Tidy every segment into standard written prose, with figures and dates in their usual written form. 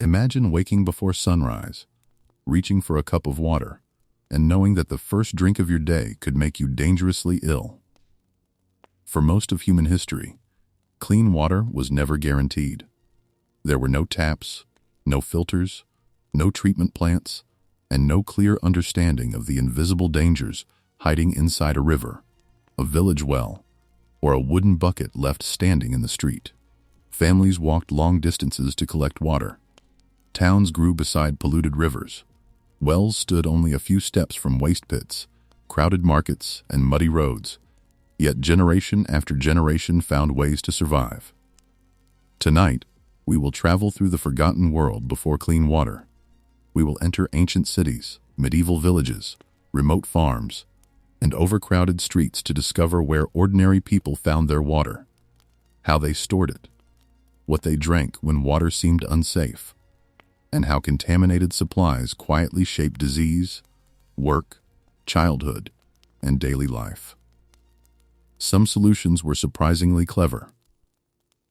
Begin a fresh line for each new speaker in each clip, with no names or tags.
Imagine waking before sunrise, reaching for a cup of water, and knowing that the first drink of your day could make you dangerously ill. For most of human history, clean water was never guaranteed. There were no taps, no filters, no treatment plants, and no clear understanding of the invisible dangers hiding inside a river, a village well, or a wooden bucket left standing in the street. Families walked long distances to collect water. Towns grew beside polluted rivers. Wells stood only a few steps from waste pits, crowded markets, and muddy roads, yet generation after generation found ways to survive. Tonight, we will travel through the forgotten world before clean water. We will enter ancient cities, medieval villages, remote farms, and overcrowded streets to discover where ordinary people found their water, how they stored it, what they drank when water seemed unsafe, and how contaminated supplies quietly shape disease, work, childhood, and daily life. Some solutions were surprisingly clever.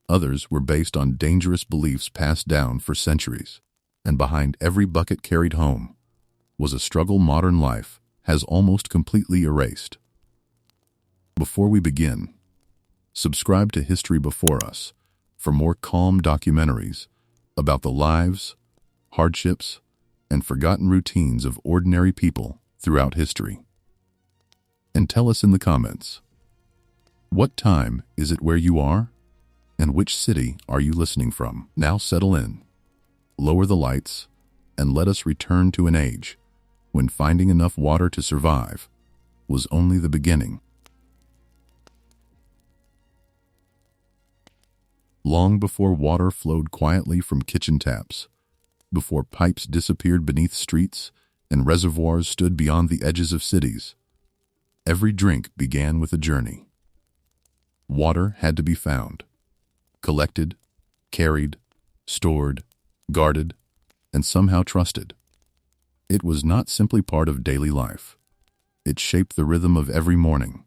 Others were based on dangerous beliefs passed down for centuries, and behind every bucket carried home was a struggle modern life has almost completely erased. Before we begin, subscribe to History Before Us for more calm documentaries about the lives, hardships, and forgotten routines of ordinary people throughout history. And tell us in the comments, what time is it where you are? And which city are you listening from? Now settle in, lower the lights, and let us return to an age when finding enough water to survive was only the beginning. Long before water flowed quietly from kitchen taps, before pipes disappeared beneath streets and reservoirs stood beyond the edges of cities, every drink began with a journey. Water had to be found, collected, carried, stored, guarded, and somehow trusted. It was not simply part of daily life. It shaped the rhythm of every morning,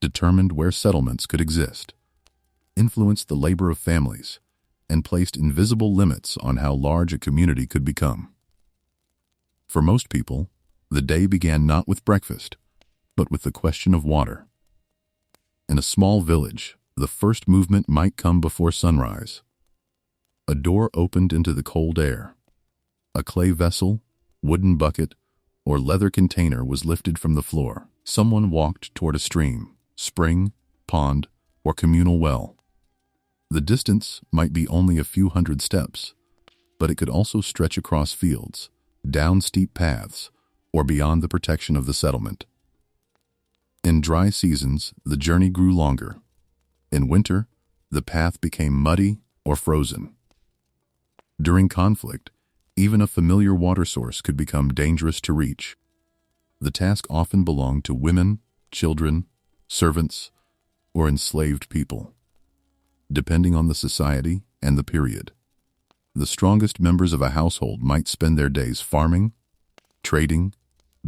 determined where settlements could exist, influenced the labor of families, and placed invisible limits on how large a community could become. For most people, the day began not with breakfast, but with the question of water. In a small village, the first movement might come before sunrise. A door opened into the cold air. A clay vessel, wooden bucket, or leather container was lifted from the floor. Someone walked toward a stream, spring, pond, or communal well. The distance might be only a few hundred steps, but it could also stretch across fields, down steep paths, or beyond the protection of the settlement. In dry seasons, the journey grew longer. In winter, the path became muddy or frozen. During conflict, even a familiar water source could become dangerous to reach. The task often belonged to women, children, servants, or enslaved people, depending on the society and the period. The strongest members of a household might spend their days farming, trading,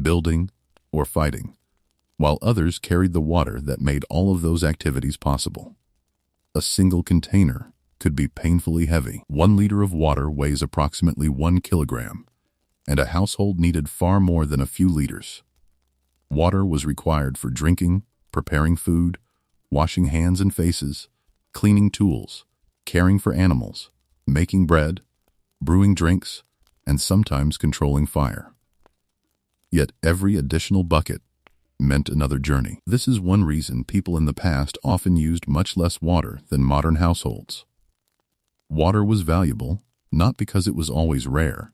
building, or fighting, while others carried the water that made all of those activities possible. A single container could be painfully heavy. 1 liter of water weighs approximately 1 kilogram, and a household needed far more than a few liters. Water was required for drinking, preparing food, washing hands and faces, cleaning tools, caring for animals, making bread, brewing drinks, and sometimes controlling fire. Yet every additional bucket meant another journey. This is one reason people in the past often used much less water than modern households. Water was valuable, not because it was always rare,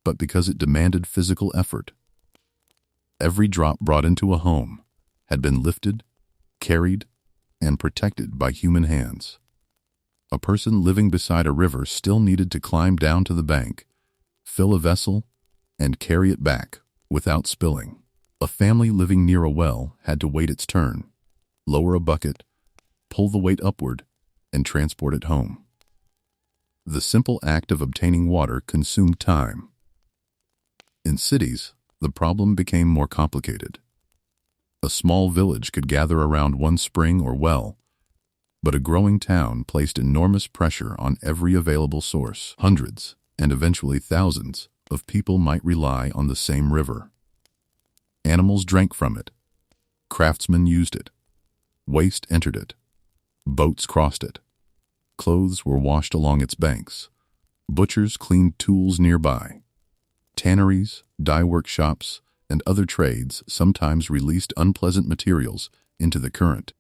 but because it demanded physical effort. Every drop brought into a home had been lifted, carried, and protected by human hands. A person living beside a river still needed to climb down to the bank, fill a vessel, and carry it back without spilling. A family living near a well had to wait its turn, lower a bucket, pull the weight upward, and transport it home. The simple act of obtaining water consumed time. In cities, the problem became more complicated. A small village could gather around one spring or well, but a growing town placed enormous pressure on every available source. Hundreds and eventually thousands of people might rely on the same river. Animals drank from it. Craftsmen used it. Waste entered it. Boats crossed it. Clothes were washed along its banks. Butchers cleaned tools nearby. Tanneries, dye workshops, and other trades sometimes released unpleasant materials into the current.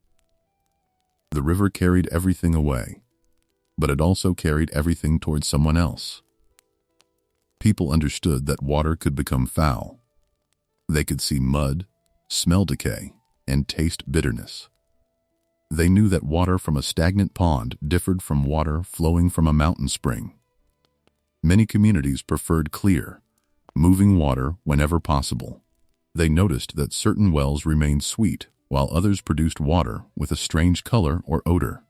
The river carried everything away, but it also carried everything towards someone else. People understood that water could become foul. They could see mud, smell decay, and taste bitterness. They knew that water from a stagnant pond differed from water flowing from a mountain spring. Many communities preferred clear, moving water whenever possible. They noticed that certain wells remained sweet, while others produced water with a strange color or odor.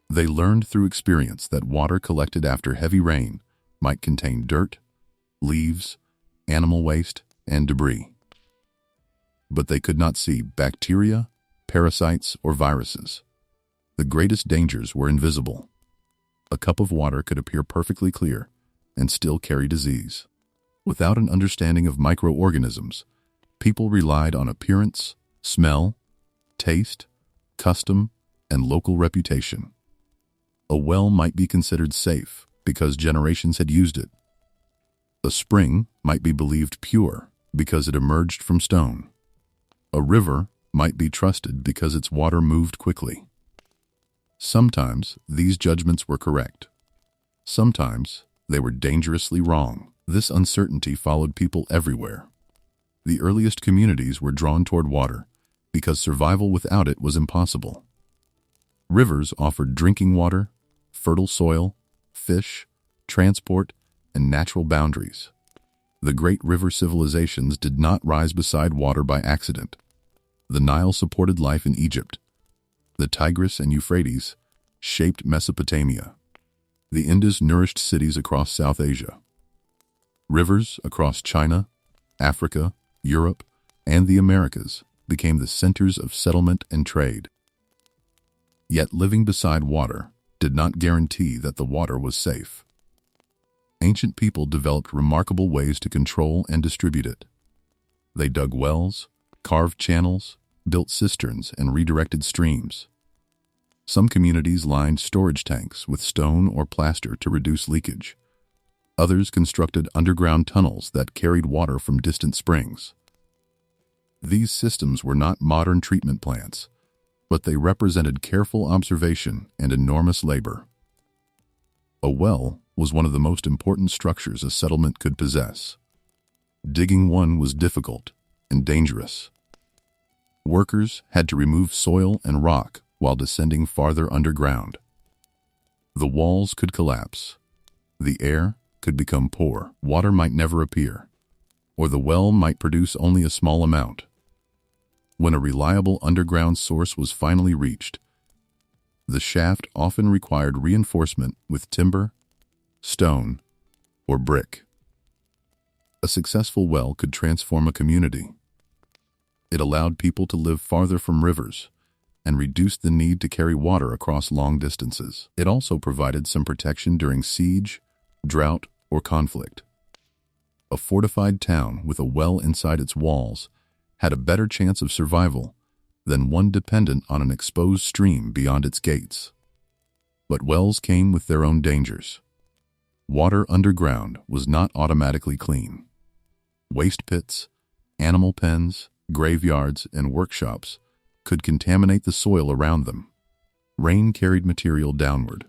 They learned through experience that water collected after heavy rain might contain dirt, leaves, animal waste, and debris. But they could not see bacteria, parasites, or viruses. The greatest dangers were invisible. A cup of water could appear perfectly clear and still carry disease. Without an understanding of microorganisms, people relied on appearance, smell, taste, custom, and local reputation. A well might be considered safe because generations had used it. A spring might be believed pure because it emerged from stone. A river might be trusted because its water moved quickly. Sometimes these judgments were correct. Sometimes they were dangerously wrong. This uncertainty followed people everywhere. The earliest communities were drawn toward water because survival without it was impossible. Rivers offered drinking water, fertile soil, fish, transport, and natural boundaries. The great river civilizations did not rise beside water by accident. The Nile supported life in Egypt. The Tigris and Euphrates shaped Mesopotamia. The Indus nourished cities across South Asia. Rivers across China, Africa, Europe, and the Americas became the centers of settlement and trade. Yet living beside water did not guarantee that the water was safe. Ancient people developed remarkable ways to control and distribute it. They dug wells, carved channels, built cisterns, and redirected streams. Some communities lined storage tanks with stone or plaster to reduce leakage. Others constructed underground tunnels that carried water from distant springs. These systems were not modern treatment plants, but they represented careful observation and enormous labor. A well was one of the most important structures a settlement could possess. Digging one was difficult and dangerous. Workers had to remove soil and rock while descending farther underground. The walls could collapse. The air could become poor. Water might never appear, or the well might produce only a small amount. When a reliable underground source was finally reached, the shaft often required reinforcement with timber, stone, or brick. A successful well could transform a community. It allowed people to live farther from rivers and reduced the need to carry water across long distances. It also provided some protection during siege, drought, or conflict. A fortified town with a well inside its walls had a better chance of survival than one dependent on an exposed stream beyond its gates. But wells came with their own dangers. Water underground was not automatically clean. Waste pits, animal pens, graveyards, and workshops could contaminate the soil around them. Rain carried material downward.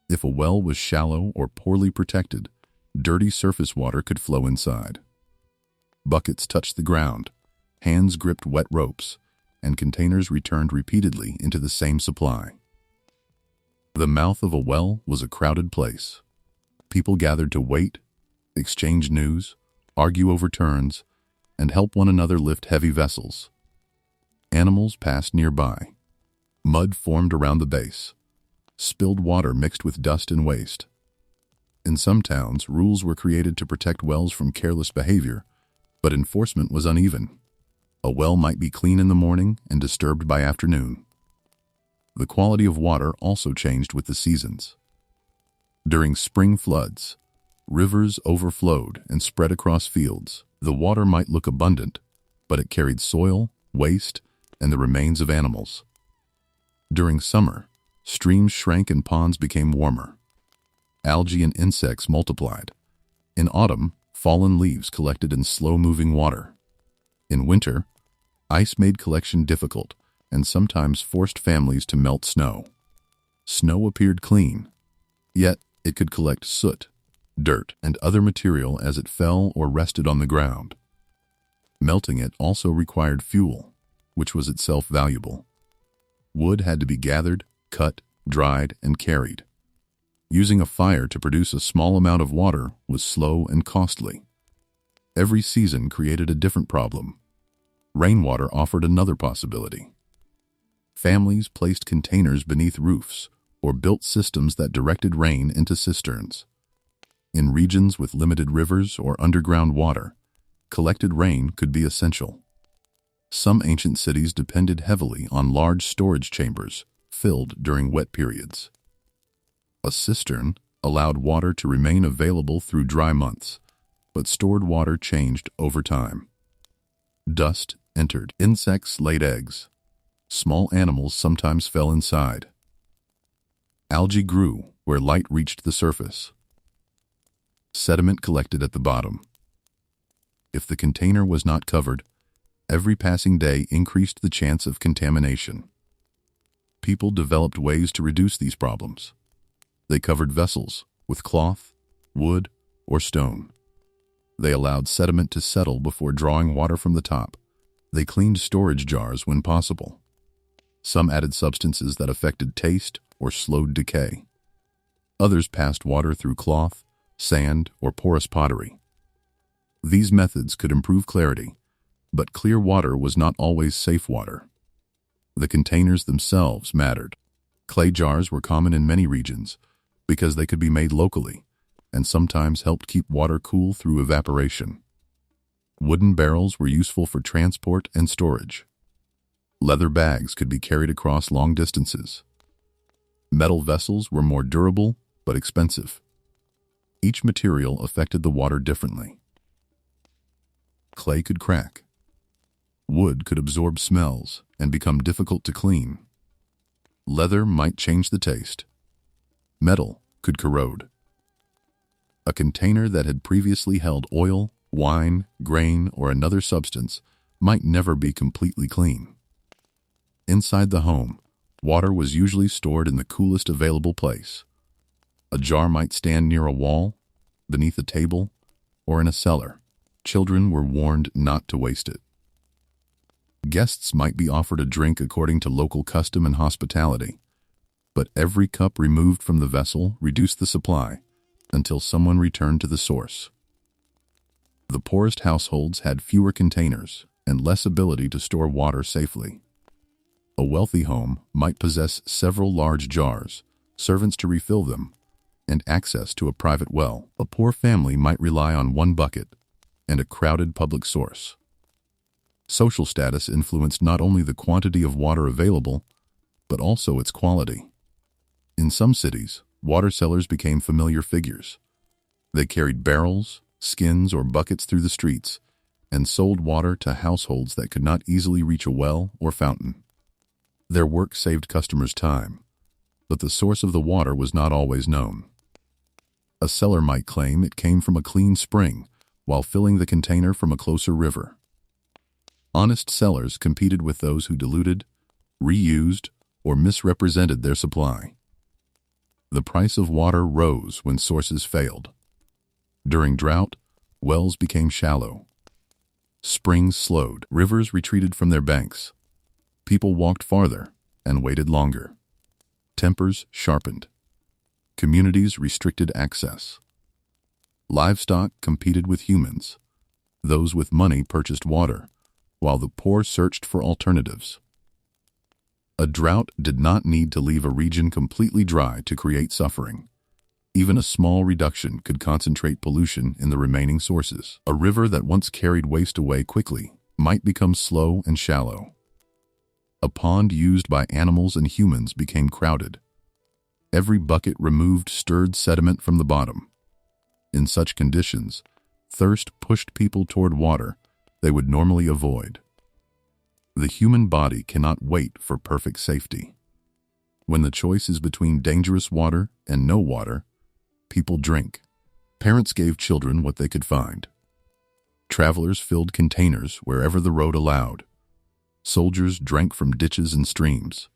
If a well was shallow or poorly protected, dirty surface water could flow inside. Buckets touched the ground, hands gripped wet ropes, and containers returned repeatedly into the same supply. The mouth of a well was a crowded place. People gathered to wait, exchange news, argue over turns, and help one another lift heavy vessels. Animals passed nearby. Mud formed around the base. Spilled water mixed with dust and waste. In some towns, rules were created to protect wells from careless behavior, but enforcement was uneven. A well might be clean in the morning and disturbed by afternoon. The quality of water also changed with the seasons. During spring floods, Rivers overflowed and spread across fields. The water might look abundant, but it carried soil, waste, and the remains of animals. During summer, streams shrank and ponds became warmer. Algae and insects multiplied. In autumn, fallen leaves collected in slow-moving water. In winter, ice made collection difficult and sometimes forced families to melt snow. Snow appeared clean, yet it could collect soot, dirt, and other material as it fell or rested on the ground. Melting it also required fuel, which was itself valuable. Wood had to be gathered, cut, dried, and carried. Using a fire to produce a small amount of water was slow and costly. Every season created a different problem. Rainwater offered another possibility. Families placed containers beneath roofs or built systems that directed rain into cisterns. In regions with limited rivers or underground water, collected rain could be essential. Some ancient cities depended heavily on large storage chambers filled during wet periods. A cistern allowed water to remain available through dry months, but stored water changed over time. Dust entered. Insects laid eggs. Small animals sometimes fell inside. Algae grew where light reached the surface. Sediment collected at the bottom. If the container was not covered, every passing day increased the chance of contamination. People developed ways to reduce these problems. They covered vessels with cloth, wood, or stone. They allowed sediment to settle before drawing water from the top. They cleaned storage jars when possible. Some added substances that affected taste or slowed decay. Others passed water through cloth, sand, or porous pottery. These methods could improve clarity, but clear water was not always safe water. The containers themselves mattered. Clay jars were common in many regions because they could be made locally and sometimes helped keep water cool through evaporation. Wooden barrels were useful for transport and storage. Leather bags could be carried across long distances. Metal vessels were more durable but expensive. Each material affected the water differently. Clay could crack. Wood could absorb smells and become difficult to clean. Leather might change the taste. Metal could corrode. A container that had previously held oil, wine, grain, or another substance might never be completely clean. Inside the home, water was usually stored in the coolest available place. A jar might stand near a wall, beneath a table, or in a cellar. Children were warned not to waste it. Guests might be offered a drink according to local custom and hospitality, but every cup removed from the vessel reduced the supply until someone returned to the source. The poorest households had fewer containers and less ability to store water safely. A wealthy home might possess several large jars, servants to refill them, and access to a private well. A poor family might rely on one bucket and a crowded public source. Social status influenced not only the quantity of water available, but also its quality. In some cities, water sellers became familiar figures. They carried barrels, skins, or buckets through the streets and sold water to households that could not easily reach a well or fountain. Their work saved customers time, but the source of the water was not always known. A seller might claim it came from a clean spring while filling the container from a closer river. Honest sellers competed with those who diluted, reused, or misrepresented their supply. The price of water rose when sources failed. During drought, wells became shallow. Springs slowed, rivers retreated from their banks. People walked farther and waited longer. Tempers sharpened. Communities restricted access. Livestock competed with humans. Those with money purchased water, while the poor searched for alternatives. A drought did not need to leave a region completely dry to create suffering. Even a small reduction could concentrate pollution in the remaining sources. A river that once carried waste away quickly might become slow and shallow. A pond used by animals and humans became crowded. Every bucket removed stirred sediment from the bottom. In such conditions, thirst pushed people toward water they would normally avoid. The human body cannot wait for perfect safety. When the choice is between dangerous water and no water, people drink. Parents gave children what they could find. Travelers filled containers wherever the road allowed. Soldiers drank from ditches and streams.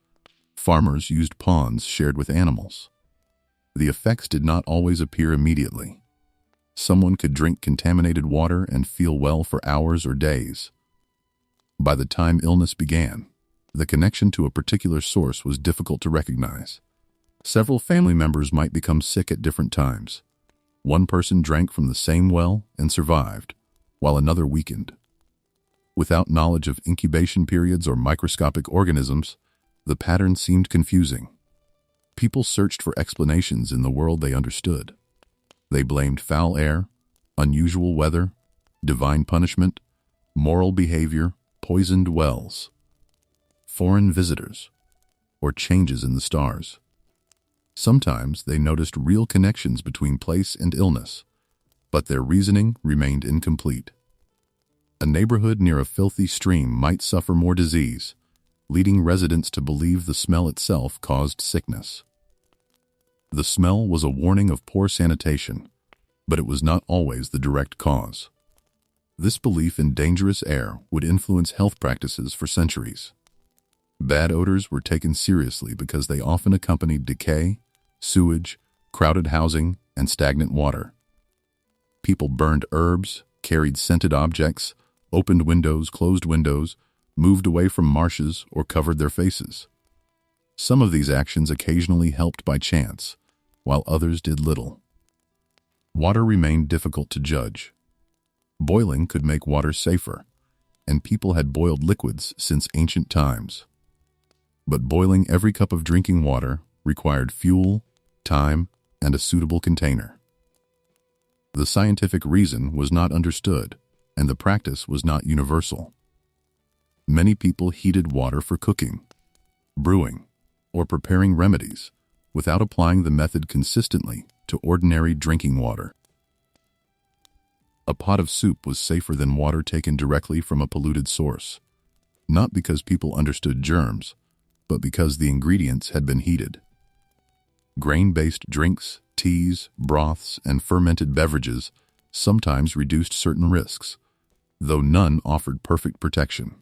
Farmers used ponds shared with animals. The effects did not always appear immediately. Someone could drink contaminated water and feel well for hours or days. By the time illness began, the connection to a particular source was difficult to recognize. Several family members might become sick at different times. One person drank from the same well and survived, while another weakened. Without knowledge of incubation periods or microscopic organisms, the pattern seemed confusing. People searched for explanations in the world they understood. They blamed foul air, unusual weather, divine punishment, moral behavior, poisoned wells, foreign visitors, or changes in the stars. Sometimes they noticed real connections between place and illness, but their reasoning remained incomplete. A neighborhood near a filthy stream might suffer more disease, leading residents to believe the smell itself caused sickness. The smell was a warning of poor sanitation, but it was not always the direct cause. This belief in dangerous air would influence health practices for centuries. Bad odors were taken seriously because they often accompanied decay, sewage, crowded housing, and stagnant water. People burned herbs, carried scented objects, opened windows, closed windows, moved away from marshes, or covered their faces. Some of these actions occasionally helped by chance, while others did little. Water remained difficult to judge. Boiling could make water safer, and people had boiled liquids since ancient times. But boiling every cup of drinking water required fuel, time, and a suitable container. The scientific reason was not understood, and the practice was not universal. Many people heated water for cooking, brewing, or preparing remedies, without applying the method consistently to ordinary drinking water. A pot of soup was safer than water taken directly from a polluted source, not because people understood germs, but because the ingredients had been heated. Grain-based drinks, teas, broths, and fermented beverages sometimes reduced certain risks, though none offered perfect protection.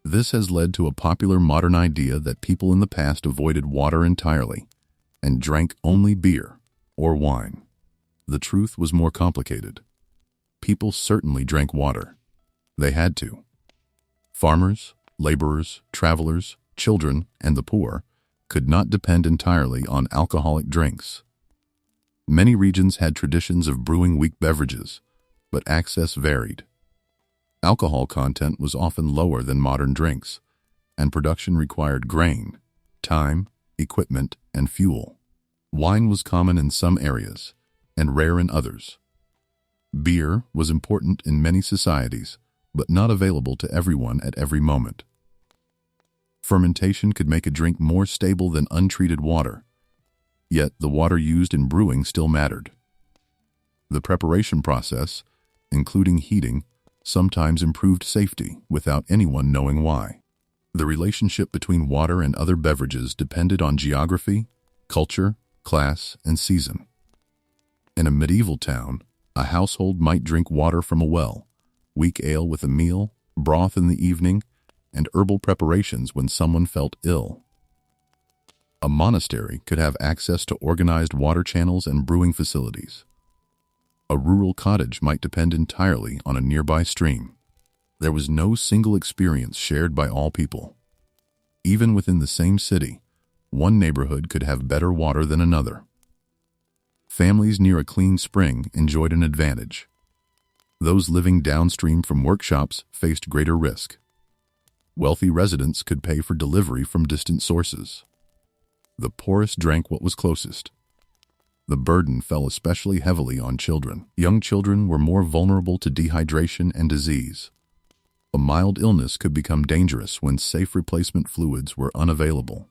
This has led to a popular modern idea that people in the past avoided water entirely and drank only beer or wine. The truth was more complicated. People certainly drank water. They had to. Farmers, laborers, travelers, children, and the poor could not depend entirely on alcoholic drinks. Many regions had traditions of brewing weak beverages, but access varied. Alcohol content was often lower than modern drinks, and production required grain, time, equipment, and fuel. Wine was common in some areas, and rare in others. Beer was important in many societies, but not available to everyone at every moment. Fermentation could make a drink more stable than untreated water, yet the water used in brewing still mattered. The preparation process, including heating, sometimes improved safety without anyone knowing why. The relationship between water and other beverages depended on geography, culture, class, and season. In a medieval town, a household might drink water from a well, weak ale with a meal, broth in the evening, and herbal preparations when someone felt ill. A monastery could have access to organized water channels and brewing facilities. A rural cottage might depend entirely on a nearby stream. There was no single experience shared by all people. Even within the same city, one neighborhood could have better water than another. Families near a clean spring enjoyed an advantage. Those living downstream from workshops faced greater risk. Wealthy residents could pay for delivery from distant sources. The poorest drank what was closest. The burden fell especially heavily on children. Young children were more vulnerable to dehydration and disease. A mild illness could become dangerous when safe replacement fluids were unavailable.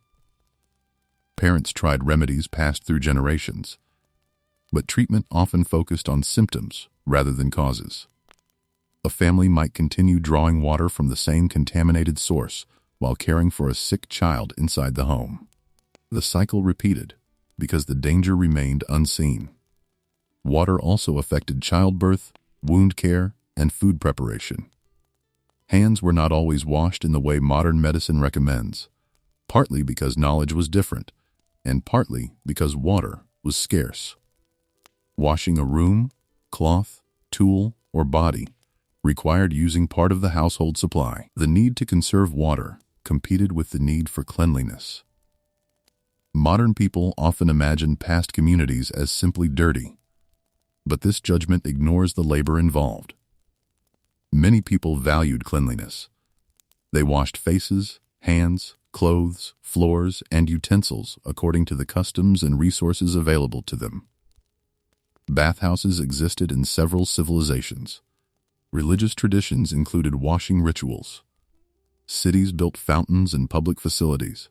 Parents tried remedies passed through generations, but treatment often focused on symptoms rather than causes. A family might continue drawing water from the same contaminated source while caring for a sick child inside the home. The cycle repeated because the danger remained unseen. Water also affected childbirth, wound care, and food preparation. Hands were not always washed in the way modern medicine recommends, partly because knowledge was different, and partly because water was scarce. Washing a room, cloth, tool, or body required using part of the household supply. The need to conserve water competed with the need for cleanliness. Modern people often imagine past communities as simply dirty, but this judgment ignores the labor involved. Many people valued cleanliness. They washed faces, hands, clothes, floors, and utensils according to the customs and resources available to them. Bathhouses existed in several civilizations. Religious traditions included washing rituals. Cities built fountains and public facilities.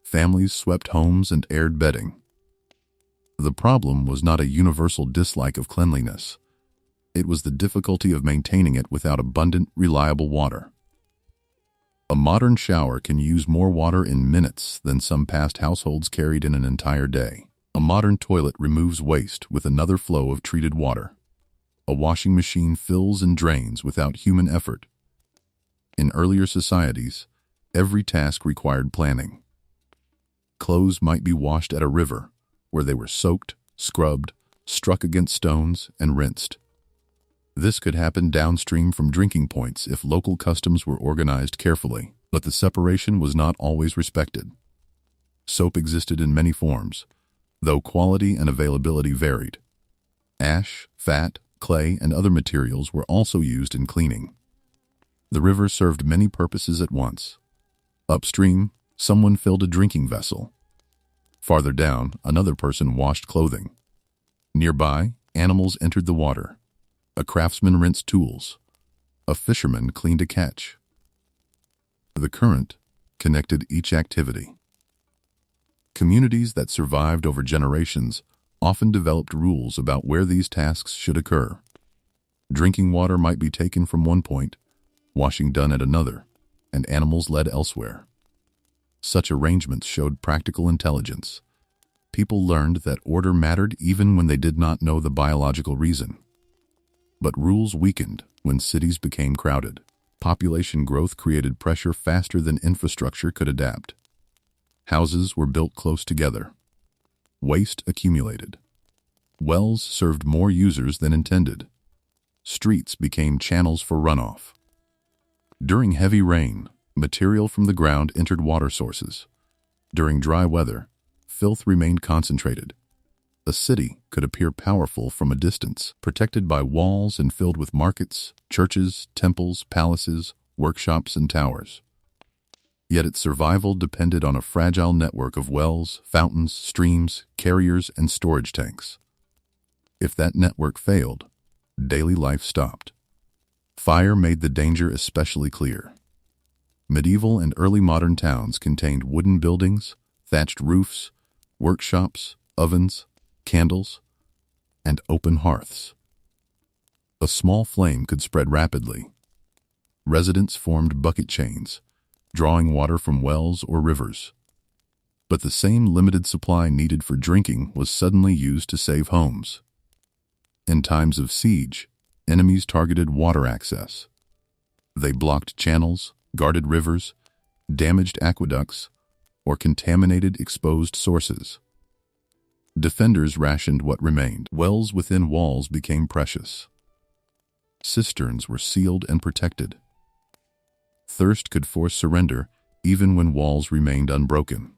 Families swept homes and aired bedding. The problem was not a universal dislike of cleanliness. It was the difficulty of maintaining it without abundant, reliable water. A modern shower can use more water in minutes than some past households carried in an entire day. A modern toilet removes waste with another flow of treated water. A washing machine fills and drains without human effort. In earlier societies, every task required planning. Clothes might be washed at a river, where they were soaked, scrubbed, struck against stones, and rinsed. This could happen downstream from drinking points if local customs were organized carefully, but the separation was not always respected. Soap existed in many forms, though quality and availability varied. Ash, fat, clay, and other materials were also used in cleaning. The river served many purposes at once. Upstream, someone filled a drinking vessel. Farther down, another person washed clothing. Nearby, animals entered the water. A craftsman rinsed tools. A fisherman cleaned a catch. The current connected each activity. Communities that survived over generations often developed rules about where these tasks should occur. Drinking water might be taken from one point, washing done at another, and animals led elsewhere. Such arrangements showed practical intelligence. People learned that order mattered even when they did not know the biological reason. But rules weakened when cities became crowded. Population growth created pressure faster than infrastructure could adapt. Houses were built close together. Waste accumulated. Wells served more users than intended. Streets became channels for runoff. During heavy rain, material from the ground entered water sources. During dry weather, filth remained concentrated. A city could appear powerful from a distance, protected by walls and filled with markets, churches, temples, palaces, workshops, and towers. Yet its survival depended on a fragile network of wells, fountains, streams, carriers, and storage tanks. If that network failed, daily life stopped. Fire made the danger especially clear. Medieval and early modern towns contained wooden buildings, thatched roofs, workshops, ovens, candles, and open hearths. A small flame could spread rapidly. Residents formed bucket chains, drawing water from wells or rivers. But the same limited supply needed for drinking was suddenly used to save homes. In times of siege, enemies targeted water access. They blocked channels, guarded rivers, damaged aqueducts, or contaminated exposed sources. Defenders rationed what remained. Wells within walls became precious. Cisterns were sealed and protected. Thirst could force surrender even when walls remained unbroken.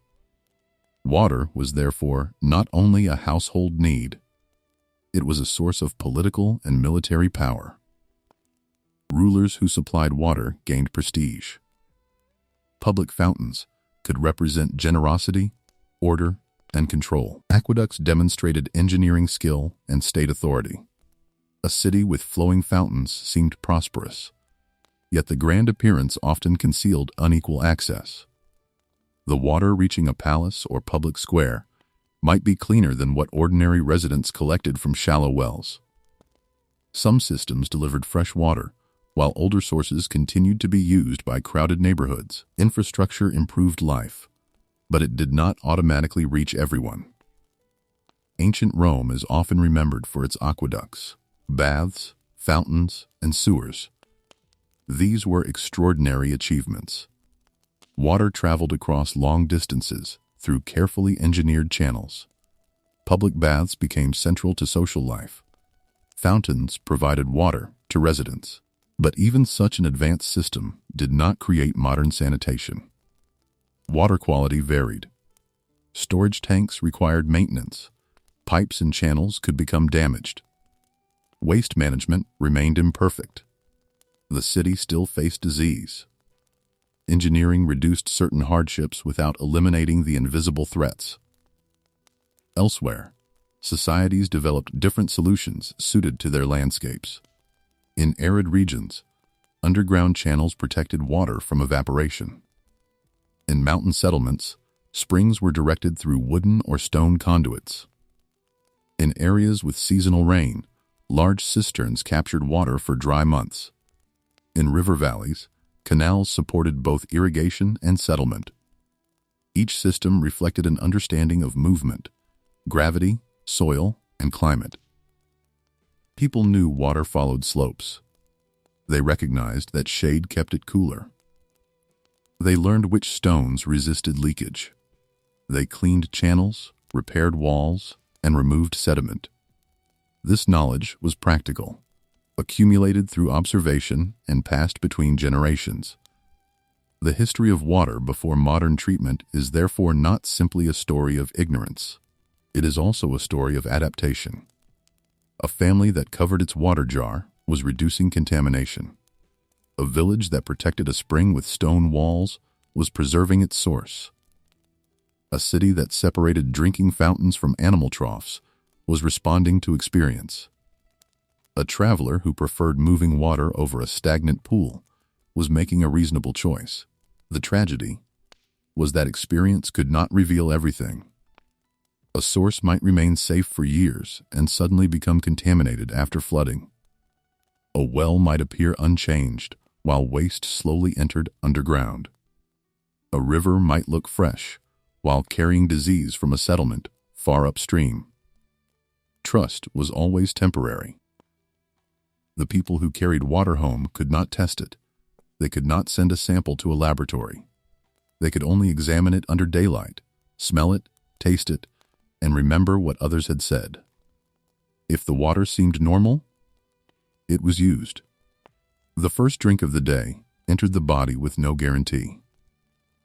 Water was therefore not only a household need, it was a source of political and military power. Rulers who supplied water gained prestige. Public fountains could represent generosity, order, and control. Aqueducts demonstrated engineering skill and state authority. A city with flowing fountains seemed prosperous, yet the grand appearance often concealed unequal access. The water reaching a palace or public square might be cleaner than what ordinary residents collected from shallow wells. Some systems delivered fresh water, while older sources continued to be used by crowded neighborhoods. Infrastructure improved life, but it did not automatically reach everyone. Ancient Rome is often remembered for its aqueducts, baths, fountains, and sewers. These were extraordinary achievements. Water traveled across long distances through carefully engineered channels. Public baths became central to social life. Fountains provided water to residents. But even such an advanced system did not create modern sanitation. Water quality varied. Storage tanks required maintenance. Pipes and channels could become damaged. Waste management remained imperfect. The city still faced disease. Engineering reduced certain hardships without eliminating the invisible threats. Elsewhere, societies developed different solutions suited to their landscapes. In arid regions, underground channels protected water from evaporation. In mountain settlements, springs were directed through wooden or stone conduits. In areas with seasonal rain, large cisterns captured water for dry months. In river valleys, canals supported both irrigation and settlement. Each system reflected an understanding of movement, gravity, soil, and climate. People knew water followed slopes. They recognized that shade kept it cooler. They learned which stones resisted leakage. They cleaned channels, repaired walls, and removed sediment. This knowledge was practical, accumulated through observation and passed between generations. The history of water before modern treatment is therefore not simply a story of ignorance. It is also a story of adaptation. A family that covered its water jar was reducing contamination. A village that protected a spring with stone walls was preserving its source. A city that separated drinking fountains from animal troughs was responding to experience. A traveler who preferred moving water over a stagnant pool was making a reasonable choice. The tragedy was that experience could not reveal everything. A source might remain safe for years and suddenly become contaminated after flooding. A well might appear unchanged while waste slowly entered underground. A river might look fresh while carrying disease from a settlement far upstream. Trust was always temporary. The people who carried water home could not test it. They could not send a sample to a laboratory. They could only examine it under daylight, smell it, taste it, and remember what others had said. If the water seemed normal, it was used. The first drink of the day entered the body with no guarantee.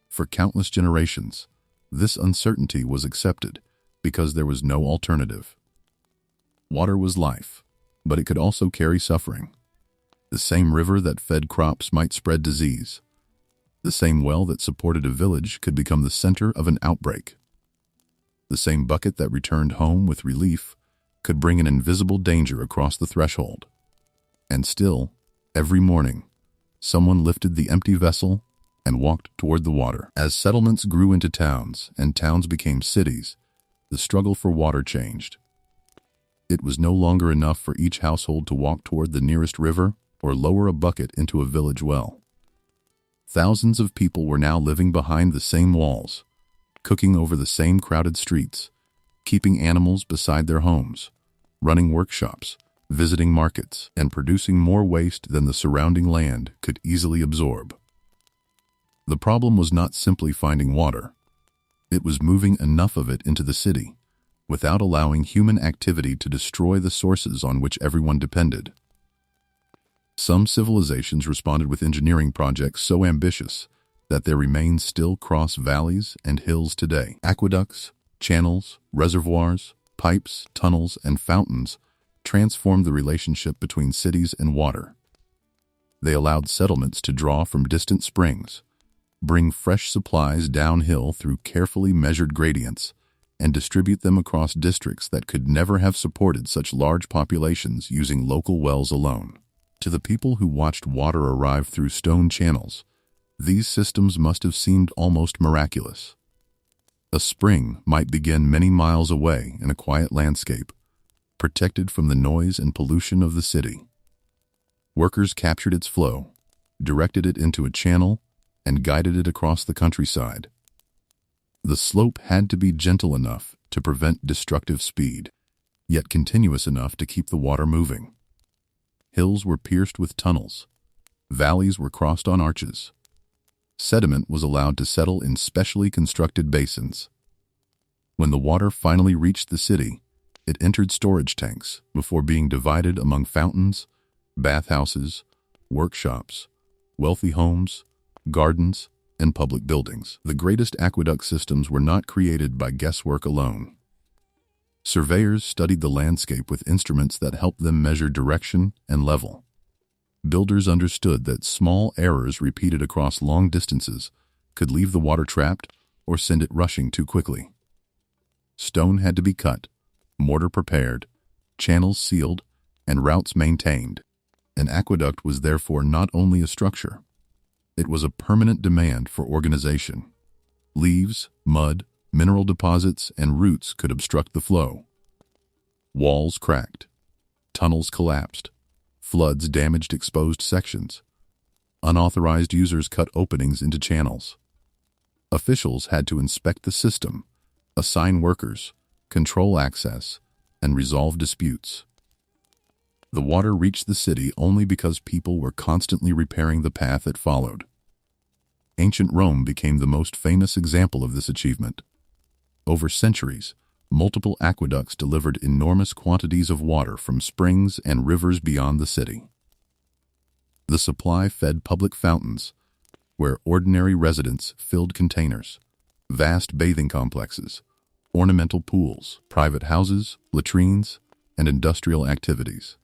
For countless generations, this uncertainty was accepted because there was no alternative. Water was life, but it could also carry suffering. The same river that fed crops might spread disease. The same well that supported a village could become the center of an outbreak. The same bucket that returned home with relief could bring an invisible danger across the threshold. And still, every morning, someone lifted the empty vessel and walked toward the water. As settlements grew into towns and towns became cities, the struggle for water changed. It was no longer enough for each household to walk toward the nearest river or lower a bucket into a village well. Thousands of people were now living behind the same walls, cooking over the same crowded streets, keeping animals beside their homes, running workshops, visiting markets, and producing more waste than the surrounding land could easily absorb. The problem was not simply finding water. It was moving enough of it into the city, without allowing human activity to destroy the sources on which everyone depended. Some civilizations responded with engineering projects so ambitious that there remain still cross valleys and hills today. Aqueducts, channels, reservoirs, pipes, tunnels, and fountains transformed the relationship between cities and water. They allowed settlements to draw from distant springs, bring fresh supplies downhill through carefully measured gradients, and distribute them across districts that could never have supported such large populations using local wells alone. To the people who watched water arrive through stone channels, these systems must have seemed almost miraculous. A spring might begin many miles away in a quiet landscape, protected from the noise and pollution of the city. Workers captured its flow, directed it into a channel, and guided it across the countryside. The slope had to be gentle enough to prevent destructive speed, yet continuous enough to keep the water moving. Hills were pierced with tunnels. Valleys were crossed on arches. Sediment was allowed to settle in specially constructed basins. When the water finally reached the city, it entered storage tanks before being divided among fountains, bathhouses, workshops, wealthy homes, gardens, and public buildings. The greatest aqueduct systems were not created by guesswork alone. Surveyors studied the landscape with instruments that helped them measure direction and level. Builders understood that small errors repeated across long distances could leave the water trapped or send it rushing too quickly. Stone had to be cut, mortar prepared, channels sealed, and routes maintained. An aqueduct was therefore not only a structure, it was a permanent demand for organization. Leaves, mud, mineral deposits, and roots could obstruct the flow. Walls cracked. Tunnels collapsed. Floods damaged exposed sections. Unauthorized users cut openings into channels. Officials had to inspect the system, assign workers, control access, and resolve disputes. The water reached the city only because people were constantly repairing the path it followed. Ancient Rome became the most famous example of this achievement. Over centuries, multiple aqueducts delivered enormous quantities of water from springs and rivers beyond the city. The supply fed public fountains, where ordinary residents filled containers, vast bathing complexes, ornamental pools, private houses, latrines, and industrial activities.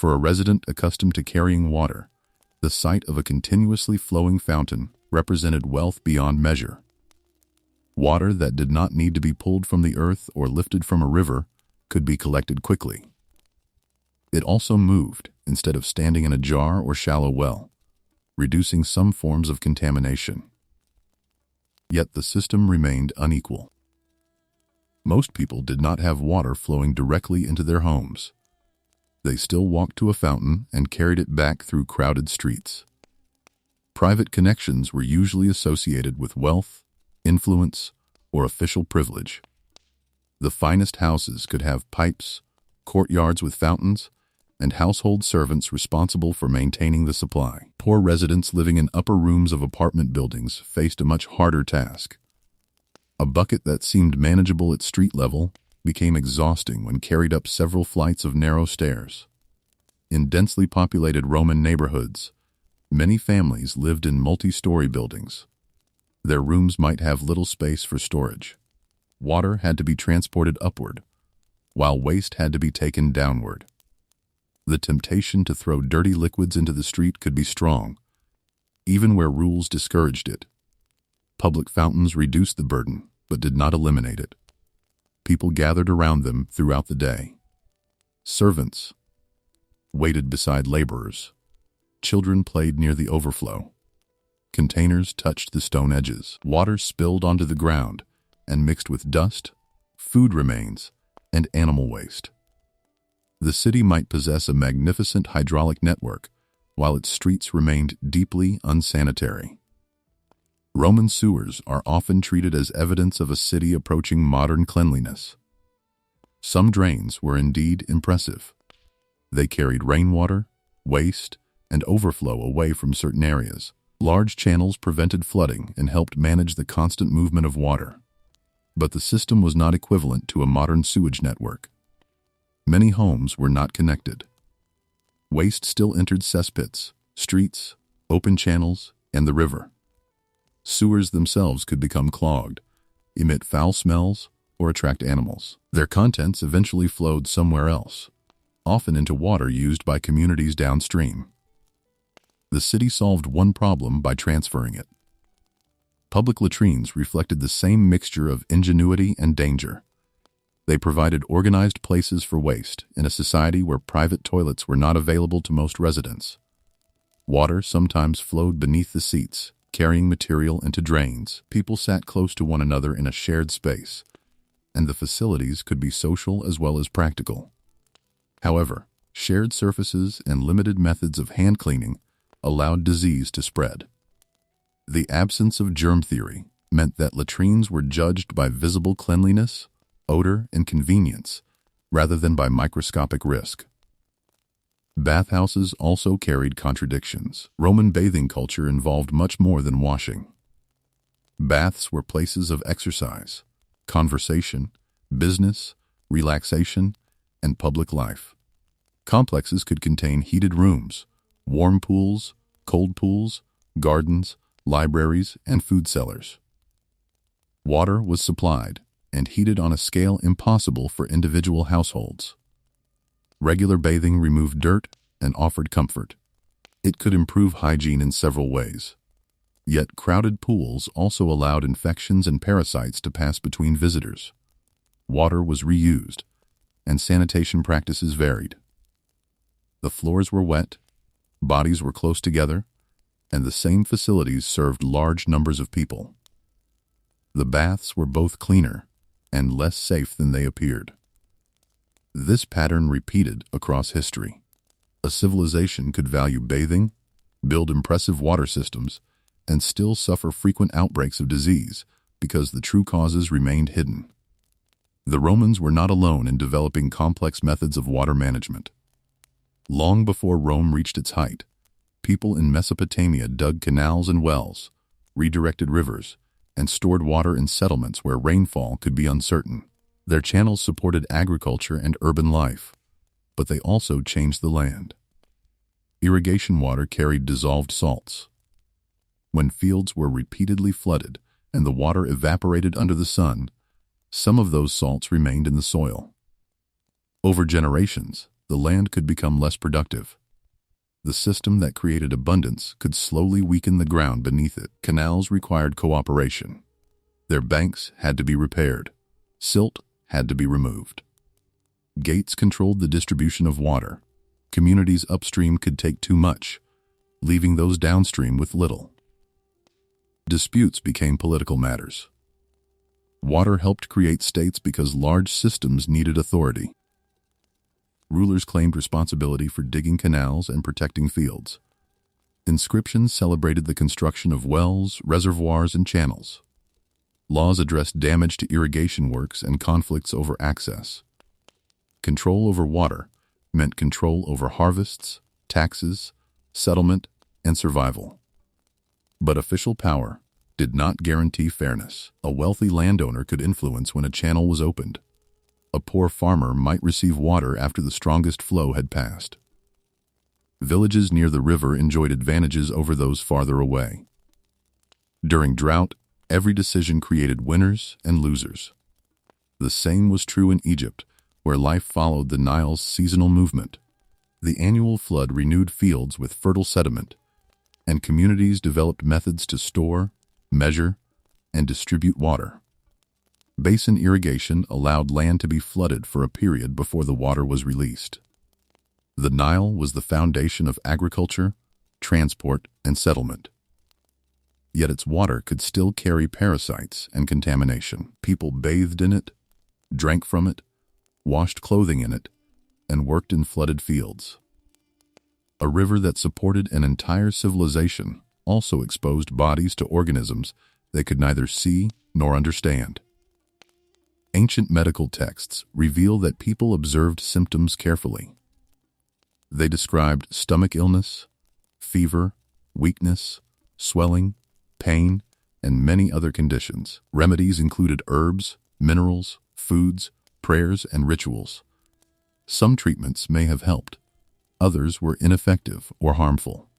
For a resident accustomed to carrying water, the sight of a continuously flowing fountain represented wealth beyond measure. Water that did not need to be pulled from the earth or lifted from a river could be collected quickly. It also moved instead of standing in a jar or shallow well, reducing some forms of contamination. Yet the system remained unequal. Most people did not have water flowing directly into their homes. They still walked to a fountain and carried it back through crowded streets. Private connections were usually associated with wealth, influence, or official privilege. The finest houses could have pipes, courtyards with fountains, and household servants responsible for maintaining the supply. Poor residents living in upper rooms of apartment buildings faced a much harder task. A bucket that seemed manageable at street level became exhausting when carried up several flights of narrow stairs. In densely populated Roman neighborhoods, many families lived in multi-story buildings. Their rooms might have little space for storage. Water had to be transported upward, while waste had to be taken downward. The temptation to throw dirty liquids into the street could be strong, even where rules discouraged it. Public fountains reduced the burden, but did not eliminate it. People gathered around them throughout the day. Servants waited beside laborers. Children played near the overflow. Containers touched the stone edges. Water spilled onto the ground and mixed with dust, food remains, and animal waste. The city might possess a magnificent hydraulic network, while its streets remained deeply unsanitary. Roman sewers are often treated as evidence of a city approaching modern cleanliness. Some drains were indeed impressive. They carried rainwater, waste, and overflow away from certain areas. Large channels prevented flooding and helped manage the constant movement of water. But the system was not equivalent to a modern sewage network. Many homes were not connected. Waste still entered cesspits, streets, open channels, and the river. Sewers themselves could become clogged, emit foul smells, or attract animals. Their contents eventually flowed somewhere else, often into water used by communities downstream. The city solved one problem by transferring it. Public latrines reflected the same mixture of ingenuity and danger. They provided organized places for waste in a society where private toilets were not available to most residents. Water sometimes flowed beneath the seats, carrying material into drains. People sat close to one another in a shared space, and the facilities could be social as well as practical. However, shared surfaces and limited methods of hand cleaning allowed disease to spread. The absence of germ theory meant that latrines were judged by visible cleanliness, odor, and convenience, rather than by microscopic risk. Bathhouses also carried contradictions. Roman bathing culture involved much more than washing. Baths were places of exercise, conversation, business, relaxation, and public life. Complexes could contain heated rooms, warm pools, cold pools, gardens, libraries, and food cellars. Water was supplied and heated on a scale impossible for individual households. Regular bathing removed dirt and offered comfort. It could improve hygiene in several ways. Yet crowded pools also allowed infections and parasites to pass between visitors. Water was reused, and sanitation practices varied. The floors were wet, bodies were close together, and the same facilities served large numbers of people. The baths were both cleaner and less safe than they appeared. This pattern repeated across history. A civilization could value bathing, build impressive water systems, and still suffer frequent outbreaks of disease because the true causes remained hidden. The Romans were not alone in developing complex methods of water management. Long before Rome reached its height, people in Mesopotamia dug canals and wells, redirected rivers, and stored water in settlements where rainfall could be uncertain. Their channels supported agriculture and urban life, but they also changed the land. Irrigation water carried dissolved salts. When fields were repeatedly flooded and the water evaporated under the sun, some of those salts remained in the soil. Over generations, the land could become less productive. The system that created abundance could slowly weaken the ground beneath it. Canals required cooperation. Their banks had to be repaired. Silt had to be removed. Gates controlled the distribution of water. Communities upstream could take too much, leaving those downstream with little. Disputes became political matters. Water helped create states because large systems needed authority. Rulers claimed responsibility for digging canals and protecting fields. Inscriptions celebrated the construction of wells, reservoirs, and channels. Laws addressed damage to irrigation works and conflicts over access. Control over water meant control over harvests, taxes, settlement, and survival. But official power did not guarantee fairness. A wealthy landowner could influence when a channel was opened. A poor farmer might receive water after the strongest flow had passed. Villages near the river enjoyed advantages over those farther away. During drought, every decision created winners and losers. The same was true in Egypt, where life followed the Nile's seasonal movement. The annual flood renewed fields with fertile sediment, and communities developed methods to store, measure, and distribute water. Basin irrigation allowed land to be flooded for a period before the water was released. The Nile was the foundation of agriculture, transport, and settlement. Yet its water could still carry parasites and contamination. People bathed in it, drank from it, washed clothing in it, and worked in flooded fields. A river that supported an entire civilization also exposed bodies to organisms they could neither see nor understand. Ancient medical texts reveal that people observed symptoms carefully. They described stomach illness, fever, weakness, swelling, pain, and many other conditions. Remedies included herbs, minerals, foods, prayers, and rituals. Some treatments may have helped. Others were ineffective or harmful.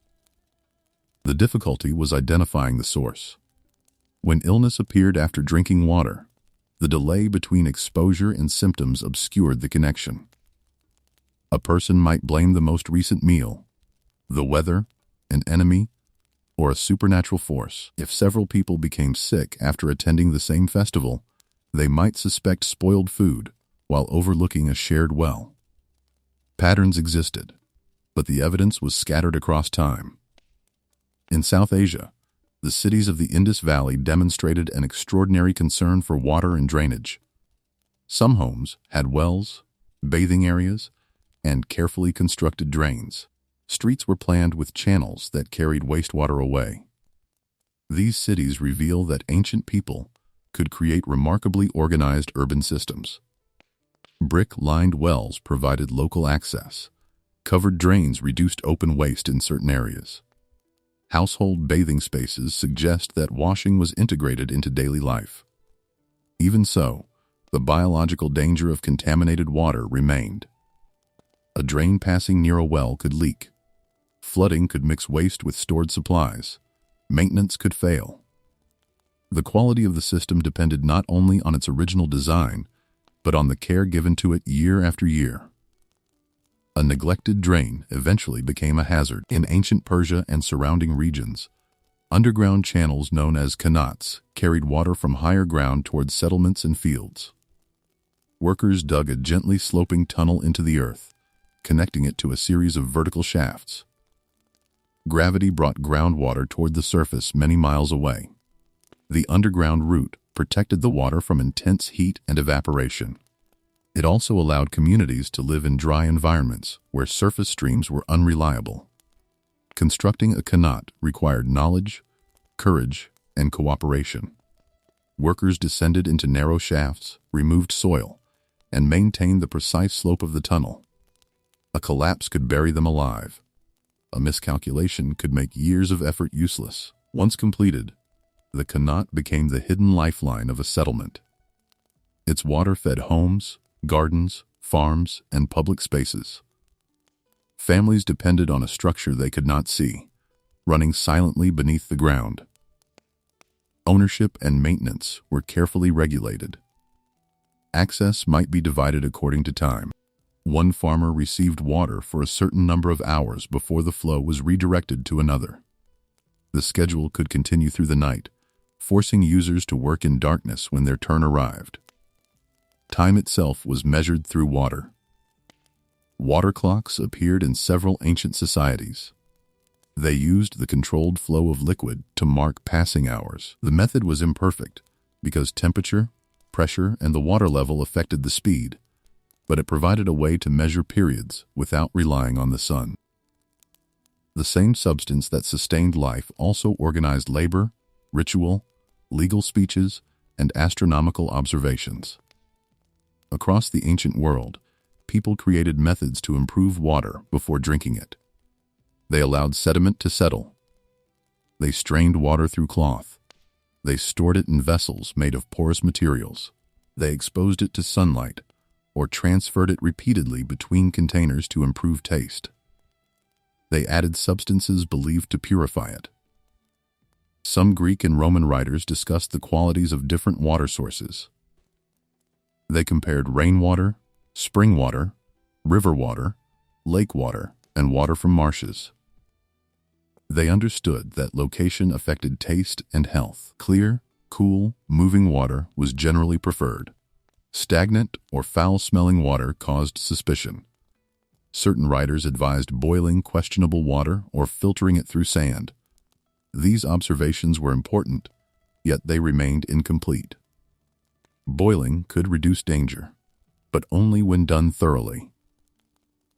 The difficulty was identifying the source. When illness appeared after drinking water, the delay between exposure and symptoms obscured the connection. A person might blame the most recent meal, the weather, an enemy, or a supernatural force. If several people became sick after attending the same festival, they might suspect spoiled food while overlooking a shared well. Patterns existed, but the evidence was scattered across time. In South Asia, The cities of the Indus Valley demonstrated an extraordinary concern for water and drainage. Some homes had wells, bathing areas, and carefully constructed drains. Streets were planned with channels that carried wastewater away. These cities reveal that ancient people could create remarkably organized urban systems. Brick-lined wells provided local access. Covered drains reduced open waste in certain areas. Household bathing spaces suggest that washing was integrated into daily life. Even so, the biological danger of contaminated water remained. A drain passing near a well could leak. Flooding could mix waste with stored supplies. Maintenance could fail. The quality of the system depended not only on its original design, but on the care given to it year after year. A neglected drain eventually became a hazard. In ancient Persia and surrounding regions, underground channels known as qanats carried water from higher ground towards settlements and fields. Workers dug a gently sloping tunnel into the earth, connecting it to a series of vertical shafts. Gravity brought groundwater toward the surface many miles away. The underground route protected the water from intense heat and evaporation. It also allowed communities to live in dry environments where surface streams were unreliable. Constructing a qanat required knowledge, courage, and cooperation. Workers descended into narrow shafts, removed soil, and maintained the precise slope of the tunnel. A collapse could bury them alive. A miscalculation could make years of effort useless. Once completed, the qanat became the hidden lifeline of a settlement. Its water fed homes, gardens, farms, and public spaces. Families depended on a structure they could not see, running silently beneath the ground. Ownership and maintenance were carefully regulated. Access might be divided according to time. One farmer received water for a certain number of hours before the flow was redirected to another. The schedule could continue through the night, forcing users to work in darkness when their turn arrived. Time itself was measured through water. Water clocks appeared in several ancient societies. They used the controlled flow of liquid to mark passing hours. The method was imperfect because temperature, pressure, and the water level affected the speed, but it provided a way to measure periods without relying on the sun. The same substance that sustained life also organized labor, ritual, legal speeches, and astronomical observations. Across the ancient world, people created methods to improve water before drinking it. They allowed sediment to settle. They strained water through cloth. They stored it in vessels made of porous materials. They exposed it to sunlight or transferred it repeatedly between containers to improve taste. They added substances believed to purify it. Some Greek and Roman writers discussed the qualities of different water sources. They compared rainwater, spring water, river water, lake water, and water from marshes. They understood that location affected taste and health. Clear, cool, moving water was generally preferred. Stagnant or foul-smelling water caused suspicion. Certain writers advised boiling questionable water or filtering it through sand. These observations were important, yet they remained incomplete. Boiling could reduce danger, but only when done thoroughly.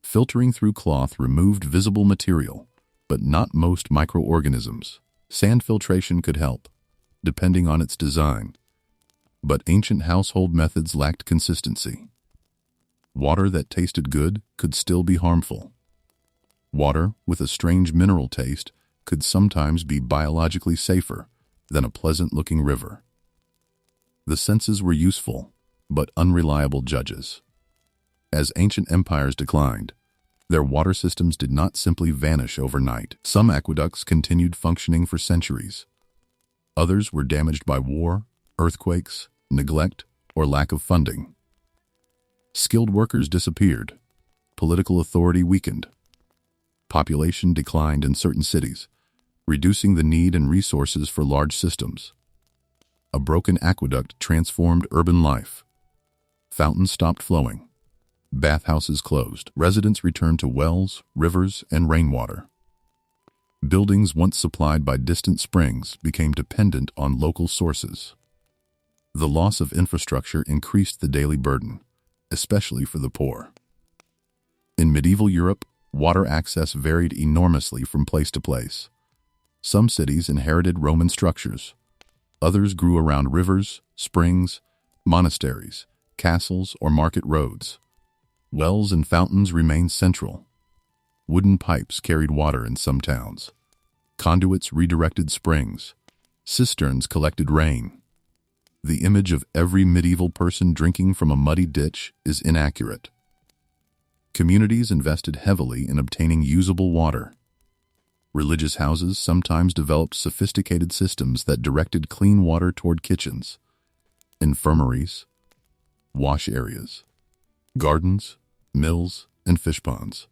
Filtering through cloth removed visible material, but not most microorganisms. Sand filtration could help, depending on its design, but ancient household methods lacked consistency. Water that tasted good could still be harmful. Water with a strange mineral taste could sometimes be biologically safer than a pleasant-looking river. The senses were useful, but unreliable judges. As ancient empires declined, their water systems did not simply vanish overnight. Some aqueducts continued functioning for centuries. Others were damaged by war, earthquakes, neglect, or lack of funding. Skilled workers disappeared. Political authority weakened. Population declined in certain cities, reducing the need and resources for large systems. A broken aqueduct transformed urban life. Fountains stopped flowing. Bathhouses closed. Residents returned to wells, rivers, and rainwater. Buildings once supplied by distant springs became dependent on local sources. The loss of infrastructure increased the daily burden, especially for the poor. In medieval Europe, water access varied enormously from place to place. Some cities inherited Roman structures. Others grew around rivers, springs, monasteries, castles, or market roads. Wells and fountains remained central. Wooden pipes carried water in some towns. Conduits redirected springs. Cisterns collected rain. The image of every medieval person drinking from a muddy ditch is inaccurate. Communities invested heavily in obtaining usable water. Religious houses sometimes developed sophisticated systems that directed clean water toward kitchens, infirmaries, wash areas, gardens, mills, and fish ponds.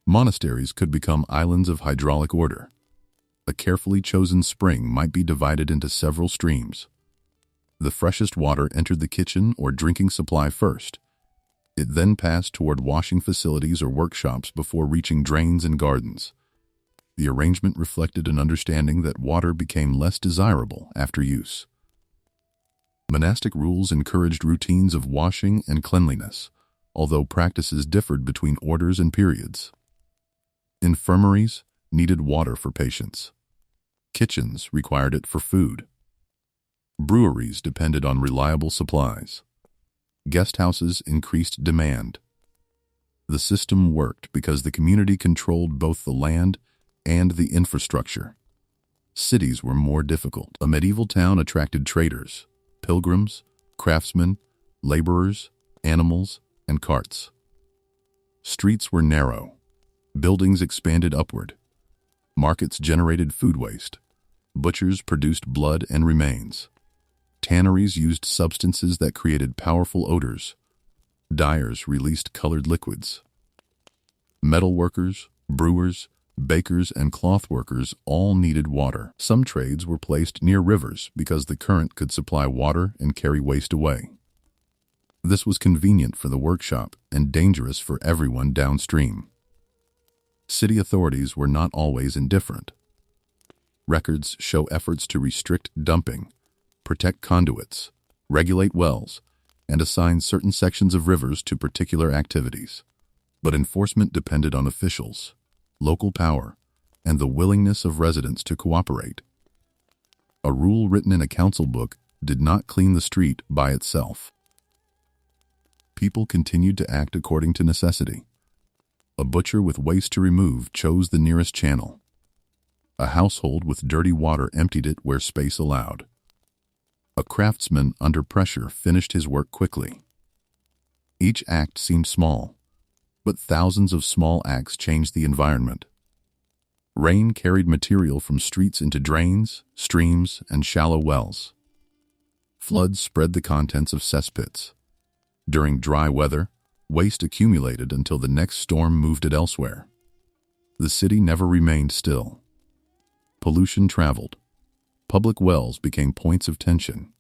Monasteries could become islands of hydraulic order. A carefully chosen spring might be divided into several streams. The freshest water entered the kitchen or drinking supply first. It then passed toward washing facilities or workshops before reaching drains and gardens. The arrangement reflected an understanding that water became less desirable after use. Monastic rules encouraged routines of washing and cleanliness, although practices differed between orders and periods. Infirmaries needed water for patients. Kitchens required it for food. Breweries depended on reliable supplies. Guest houses increased demand. The system worked because the community controlled both the land and the infrastructure. Cities were more difficult. A medieval town attracted traders, pilgrims, craftsmen, laborers, animals, and carts. Streets were narrow. Buildings expanded upward. Markets generated food waste. Butchers produced blood and remains. Tanneries used substances that created powerful odors. Dyers released colored liquids. Metal workers, brewers, bakers, and cloth workers all needed water. Some trades were placed near rivers because the current could supply water and carry waste away. This was convenient for the workshop and dangerous for everyone downstream. City authorities were not always indifferent. Records show efforts to restrict dumping, protect conduits, regulate wells, and assign certain sections of rivers to particular activities. But enforcement depended on officials, local power, and the willingness of residents to cooperate. A rule written in a council book did not clean the street by itself. People continued to act according to necessity. A butcher with waste to remove chose the nearest channel. A household with dirty water emptied it where space allowed. A craftsman under pressure finished his work quickly. Each act seemed small, but thousands of small acts changed the environment. Rain carried material from streets into drains, streams, and shallow wells. Floods spread the contents of cesspits. During dry weather, waste accumulated until the next storm moved it elsewhere. The city never remained still. Pollution traveled. Public wells became points of tension.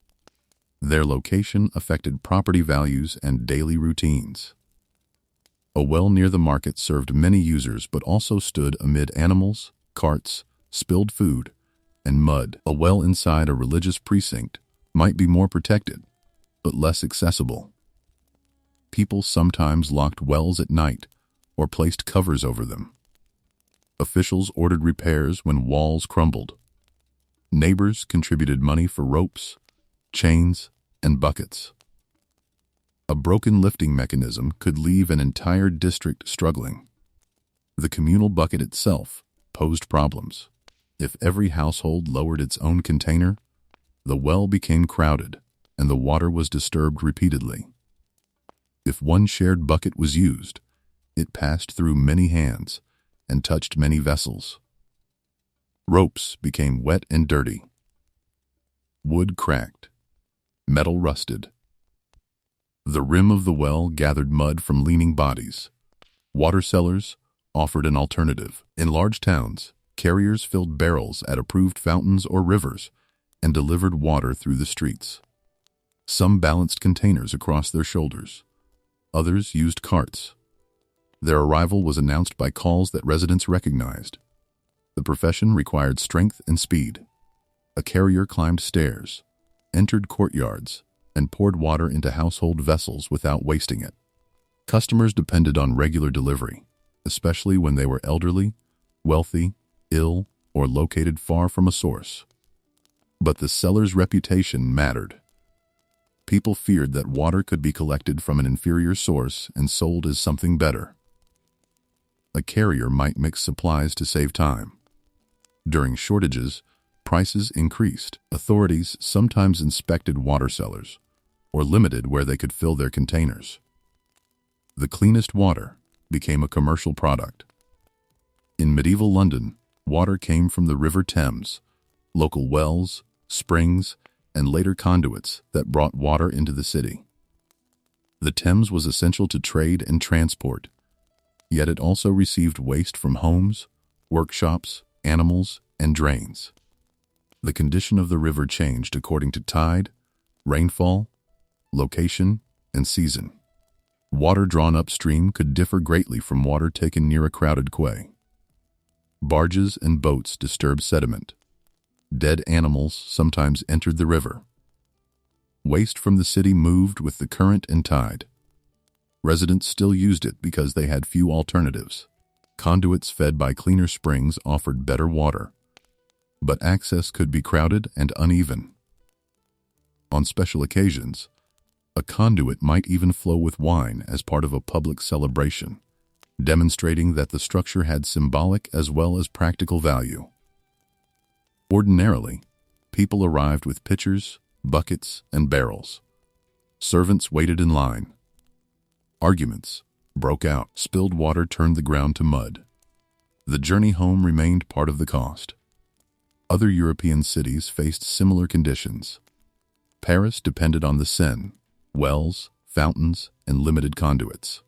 Their location affected property values and daily routines. A well near the market served many users but also stood amid animals, carts, spilled food, and mud. A well inside a religious precinct might be more protected, but less accessible. People sometimes locked wells at night or placed covers over them. Officials ordered repairs when walls crumbled. Neighbors contributed money for ropes, chains, and buckets. A broken lifting mechanism could leave an entire district struggling. The communal bucket itself posed problems. If every household lowered its own container, the well became crowded and the water was disturbed repeatedly. If one shared bucket was used, it passed through many hands and touched many vessels. Ropes became wet and dirty. Wood cracked. Metal rusted. The rim of the well gathered mud from leaning bodies. Water cellars offered an alternative. In large towns, carriers filled barrels at approved fountains or rivers and delivered water through the streets. Some balanced containers across their shoulders. Others used carts. Their arrival was announced by calls that residents recognized. The profession required strength and speed. A carrier climbed stairs, entered courtyards, and poured water into household vessels without wasting it. Customers depended on regular delivery, especially when they were elderly, wealthy, ill, or located far from a source. But the seller's reputation mattered. People feared that water could be collected from an inferior source and sold as something better. A carrier might mix supplies to save time. During shortages, prices increased. Authorities sometimes inspected water cellars, or limited where they could fill their containers. The cleanest water became a commercial product. In medieval London, water came from the River Thames, local wells, springs, and later conduits that brought water into the city. The Thames was essential to trade and transport, yet it also received waste from homes, workshops, animals, and drains. The condition of the river changed according to tide, rainfall, location, and season. Water drawn upstream could differ greatly from water taken near a crowded quay. Barges and boats disturbed sediment. Dead animals sometimes entered the river. Waste from the city moved with the current and tide. Residents still used it because they had few alternatives. Conduits fed by cleaner springs offered better water, but access could be crowded and uneven. On special occasions, a conduit might even flow with wine as part of a public celebration, demonstrating that the structure had symbolic as well as practical value. Ordinarily, people arrived with pitchers, buckets, and barrels. Servants waited in line. Arguments broke out. Spilled water turned the ground to mud. The journey home remained part of the cost. Other European cities faced similar conditions. Paris depended on the Seine, wells, fountains, and limited conduits.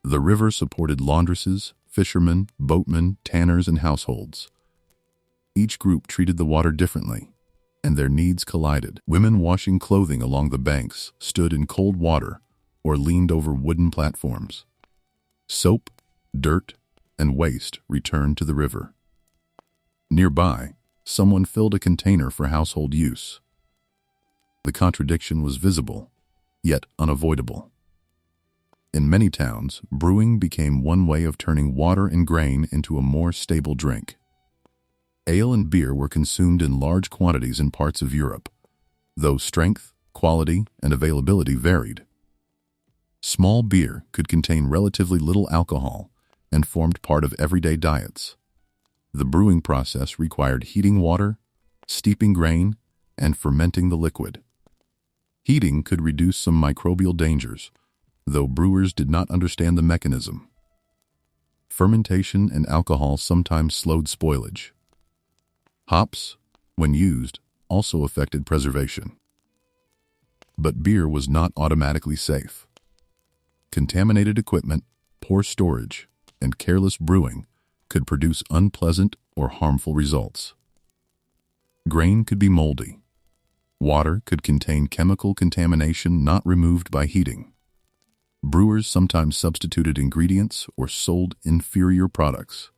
The river supported laundresses, fishermen, boatmen, tanners, and households. Each group treated the water differently, and their needs collided. Women washing clothing along the banks stood in cold water or leaned over wooden platforms. Soap, dirt, and waste returned to the river. Nearby, someone filled a container for household use. The contradiction was visible, yet unavoidable. In many towns, brewing became one way of turning water and grain into a more stable drink. Ale and beer were consumed in large quantities in parts of Europe, though strength, quality, and availability varied. Small beer could contain relatively little alcohol and formed part of everyday diets. The brewing process required heating water, steeping grain, and fermenting the liquid. Heating could reduce some microbial dangers, though brewers did not understand the mechanism. Fermentation and alcohol sometimes slowed spoilage. Hops, when used, also affected preservation. But beer was not automatically safe. Contaminated equipment, poor storage, and careless brewing could produce unpleasant or harmful results. Grain could be moldy. Water could contain chemical contamination not removed by heating. Brewers sometimes substituted ingredients or sold inferior products.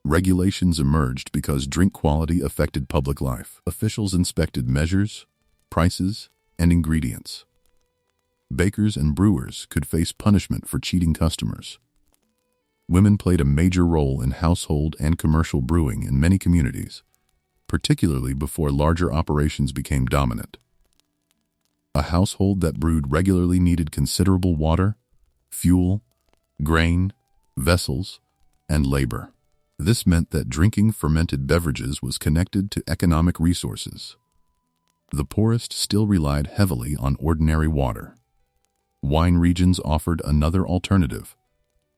Regulations emerged because drink quality affected public life. Officials inspected measures, prices, and ingredients. Bakers and brewers could face punishment for cheating customers. Women played a major role in household and commercial brewing in many communities, particularly before larger operations became dominant. A household that brewed regularly needed considerable water, fuel, grain, vessels, and labor. This meant that drinking fermented beverages was connected to economic resources. The poorest still relied heavily on ordinary water. Wine regions offered another alternative,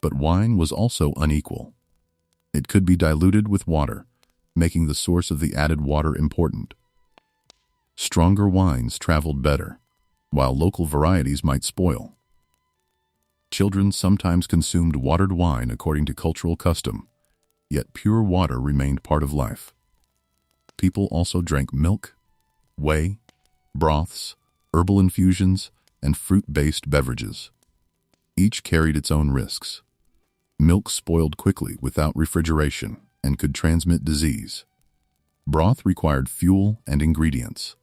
but wine was also unequal. It could be diluted with water, making the source of the added water important. Stronger wines traveled better, while local varieties might spoil. Children sometimes consumed watered wine according to cultural custom, yet pure water remained part of life. People also drank milk, whey, broths, herbal infusions, and fruit-based beverages. Each carried its own risks. Milk spoiled quickly without refrigeration. and could transmit disease. Broth required fuel and ingredients.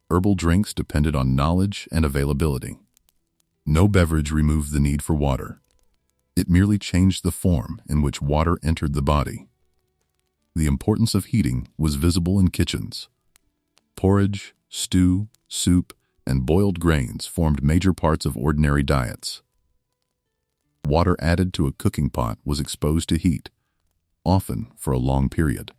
Herbal drinks depended on knowledge and availability. No beverage removed the need for water. It merely changed the form in which water entered the body. The importance of heating was visible in kitchens. Porridge, stew, soup, and boiled grains formed major parts of ordinary diets. Water added to a cooking pot was exposed to heat, often for a long period.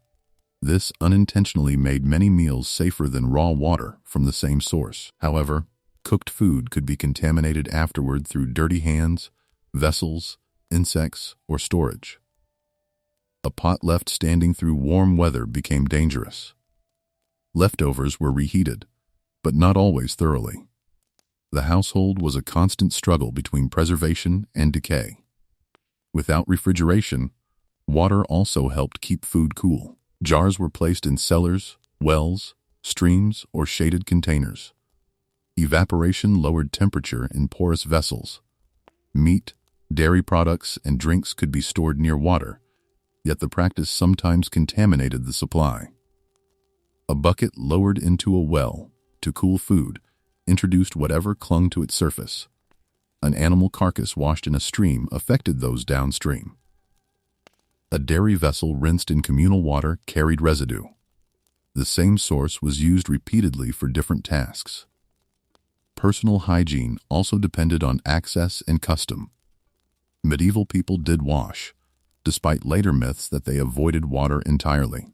This unintentionally made many meals safer than raw water from the same source. However, cooked food could be contaminated afterward through dirty hands, vessels, insects, or storage. A pot left standing through warm weather became dangerous. Leftovers were reheated, but not always thoroughly. The household was a constant struggle between preservation and decay. Without refrigeration, water also helped keep food cool. Jars were placed in cellars, wells, streams, or shaded containers. Evaporation lowered temperature in porous vessels. Meat, dairy products, and drinks could be stored near water, yet the practice sometimes contaminated the supply. A bucket lowered into a well to cool food introduced whatever clung to its surface. An animal carcass washed in a stream affected those downstream. A dairy vessel rinsed in communal water carried residue. The same source was used repeatedly for different tasks. Personal hygiene also depended on access and custom. Medieval people did wash, despite later myths that they avoided water entirely.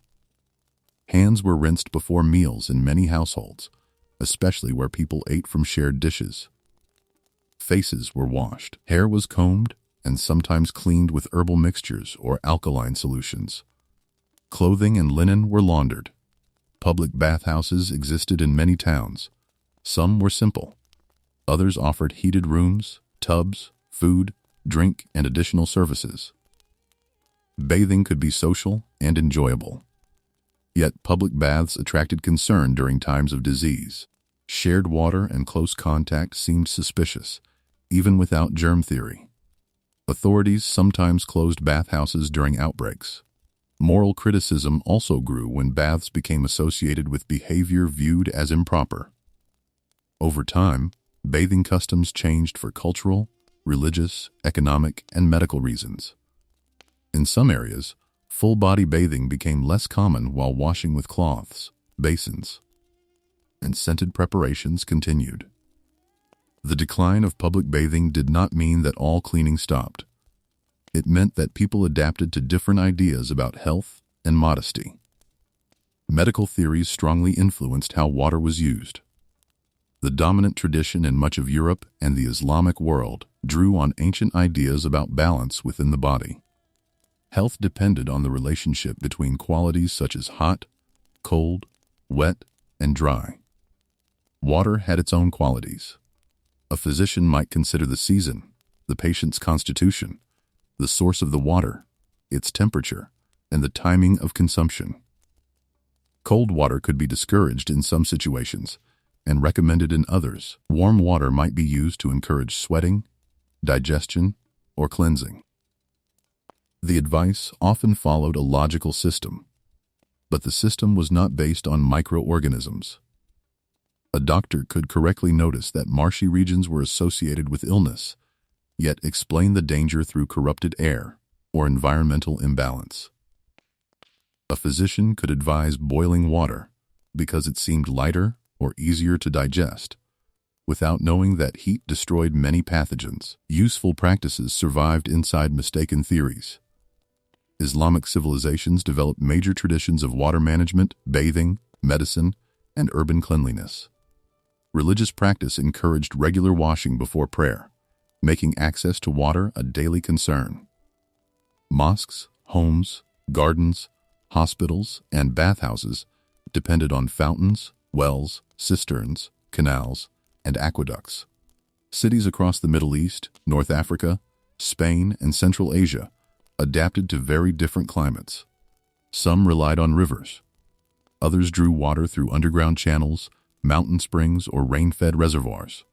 Hands were rinsed before meals in many households, especially where people ate from shared dishes. Faces were washed, hair was combed, and sometimes cleaned with herbal mixtures or alkaline solutions. Clothing and linen were laundered. Public bathhouses existed in many towns. Some were simple. Others offered heated rooms, tubs, food, drink, and additional services. Bathing could be social and enjoyable. Yet public baths attracted concern during times of disease. Shared water and close contact seemed suspicious, even without germ theory. Authorities sometimes closed bathhouses during outbreaks. Moral criticism also grew when baths became associated with behavior viewed as improper. Over time, bathing customs changed for cultural, religious, economic, and medical reasons. In some areas, full-body bathing became less common while washing with cloths, basins, and scented preparations continued. The decline of public bathing did not mean that all cleaning stopped. It meant that people adapted to different ideas about health and modesty. Medical theories strongly influenced how water was used. The dominant tradition in much of Europe and the Islamic world drew on ancient ideas about balance within the body. Health depended on the relationship between qualities such as hot, cold, wet, and dry. Water had its own qualities. A physician might consider the season, the patient's constitution, the source of the water, its temperature, and the timing of consumption. Cold water could be discouraged in some situations and recommended in others. Warm water might be used to encourage sweating, digestion, or cleansing. The advice often followed a logical system, but the system was not based on microorganisms. A doctor could correctly notice that marshy regions were associated with illness, yet explain the danger through corrupted air or environmental imbalance. A physician could advise boiling water because it seemed lighter or easier to digest, without knowing that heat destroyed many pathogens. Useful practices survived inside mistaken theories. Islamic civilizations developed major traditions of water management, bathing, medicine, and urban cleanliness. Religious practice encouraged regular washing before prayer, making access to water a daily concern. Mosques, homes, gardens, hospitals, and bathhouses depended on fountains, wells, cisterns, canals, and aqueducts. Cities across the Middle East, North Africa, Spain, and Central Asia adapted to very different climates. Some relied on rivers. Others drew water through underground channels, mountain springs, or rain-fed reservoirs.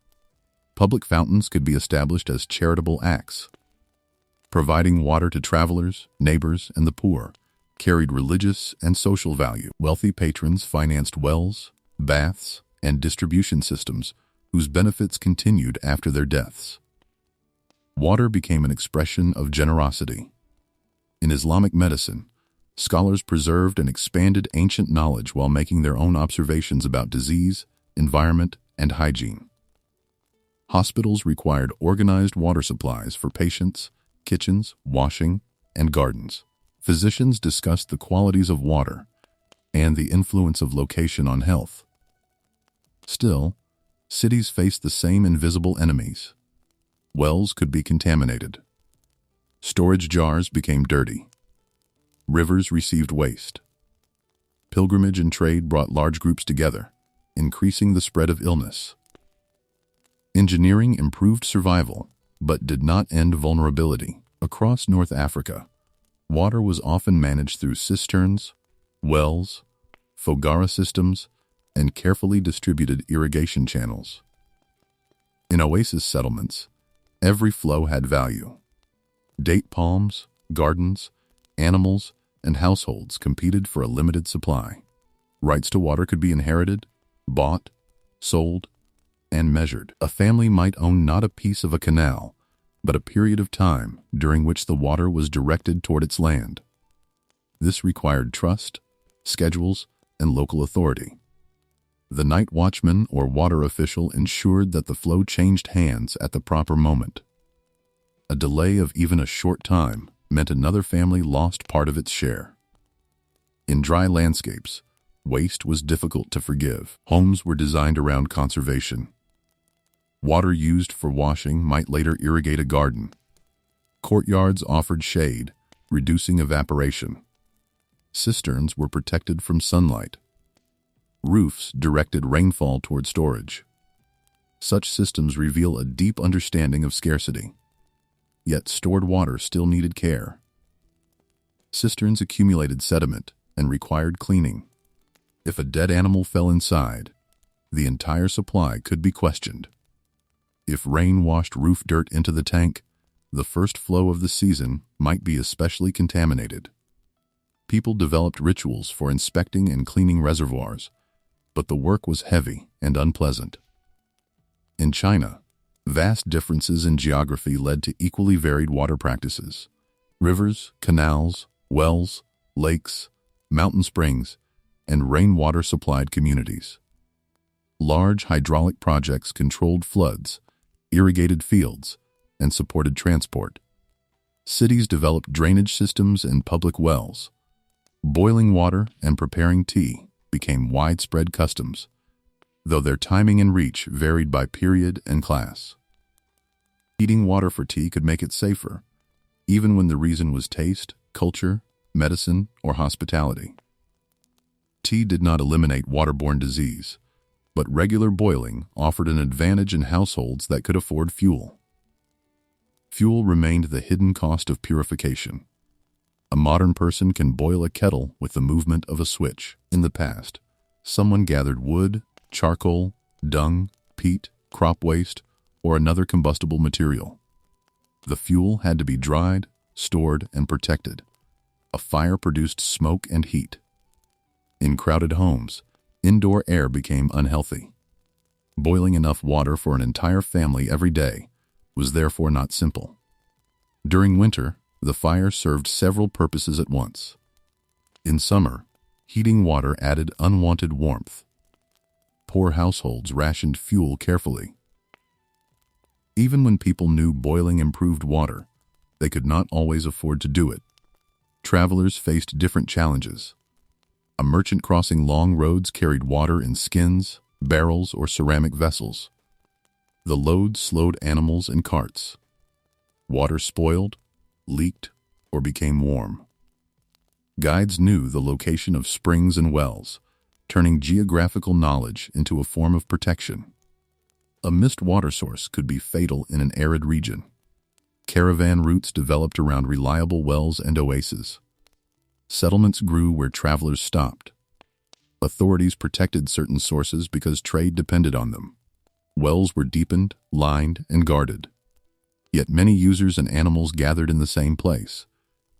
Public fountains could be established as charitable acts, providing water to travelers, neighbors, and the poor, carried religious and social value. Wealthy patrons financed wells, baths, and distribution systems whose benefits continued after their deaths. Water became an expression of generosity. In Islamic medicine, scholars preserved and expanded ancient knowledge while making their own observations about disease, environment, and hygiene. Hospitals required organized water supplies for patients, kitchens, washing, and gardens. Physicians discussed the qualities of water and the influence of location on health. Still, cities faced the same invisible enemies. Wells could be contaminated. Storage jars became dirty. Rivers received waste. Pilgrimage and trade brought large groups together, increasing the spread of illness. Engineering improved survival, but did not end vulnerability. Across North Africa, water was often managed through cisterns, wells, fogara systems, and carefully distributed irrigation channels. In oasis settlements, every flow had value. Date palms, gardens, animals, and households competed for a limited supply. Rights to water could be inherited, bought, sold, and measured. A family might own not a piece of a canal, but a period of time during which the water was directed toward its land. This required trust, schedules, and local authority. The night watchman or water official ensured that the flow changed hands at the proper moment. A delay of even a short time meant another family lost part of its share. In dry landscapes, waste was difficult to forgive. Homes were designed around conservation. Water used for washing might later irrigate a garden. Courtyards offered shade, reducing evaporation. Cisterns were protected from sunlight. Roofs directed rainfall toward storage. Such systems reveal a deep understanding of scarcity. Yet stored water still needed care. Cisterns accumulated sediment and required cleaning. If a dead animal fell inside, the entire supply could be questioned. If rain washed roof dirt into the tank, the first flow of the season might be especially contaminated. People developed rituals for inspecting and cleaning reservoirs, but the work was heavy and unpleasant. In China, vast differences in geography led to equally varied water practices. Rivers, canals, wells, lakes, mountain springs, and rainwater supplied communities. Large hydraulic projects controlled floods, irrigated fields, and supported transport. Cities developed drainage systems and public wells. Boiling water and preparing tea became widespread customs, though their timing and reach varied by period and class. Heating water for tea could make it safer, even when the reason was taste, culture, medicine, or hospitality. Tea did not eliminate waterborne disease, but regular boiling offered an advantage in households that could afford fuel. Fuel remained the hidden cost of purification. A modern person can boil a kettle with the movement of a switch. In the past, someone gathered wood, charcoal, dung, peat, crop waste, or another combustible material. The fuel had to be dried, stored, and protected. A fire produced smoke and heat. In crowded homes, indoor air became unhealthy. Boiling enough water for an entire family every day was therefore not simple. During winter, the fire served several purposes at once. In summer, heating water added unwanted warmth. Poor households rationed fuel carefully. Even when people knew boiling improved water, they could not always afford to do it. Travelers faced different challenges. A merchant crossing long roads carried water in skins, barrels, or ceramic vessels. The load slowed animals and carts. Water spoiled, leaked, or became warm. Guides knew the location of springs and wells, turning geographical knowledge into a form of protection. A missed water source could be fatal in an arid region. Caravan routes developed around reliable wells and oases. Settlements grew where travelers stopped. Authorities protected certain sources because trade depended on them. Wells were deepened, lined, and guarded. Yet many users and animals gathered in the same place,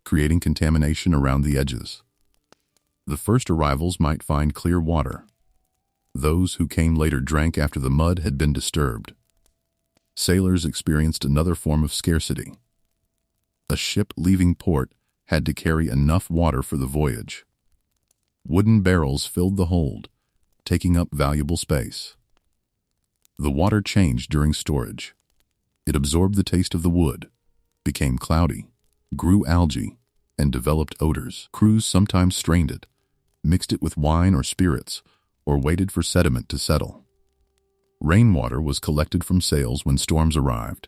creating contamination around the edges. The first arrivals might find clear water. Those who came later drank after the mud had been disturbed. Sailors experienced another form of scarcity. A ship leaving port had to carry enough water for the voyage. Wooden barrels filled the hold, taking up valuable space. The water changed during storage. It absorbed the taste of the wood, became cloudy, grew algae, and developed odors. Crews sometimes strained it, mixed it with wine or spirits, or waited for sediment to settle. Rainwater was collected from sails when storms arrived.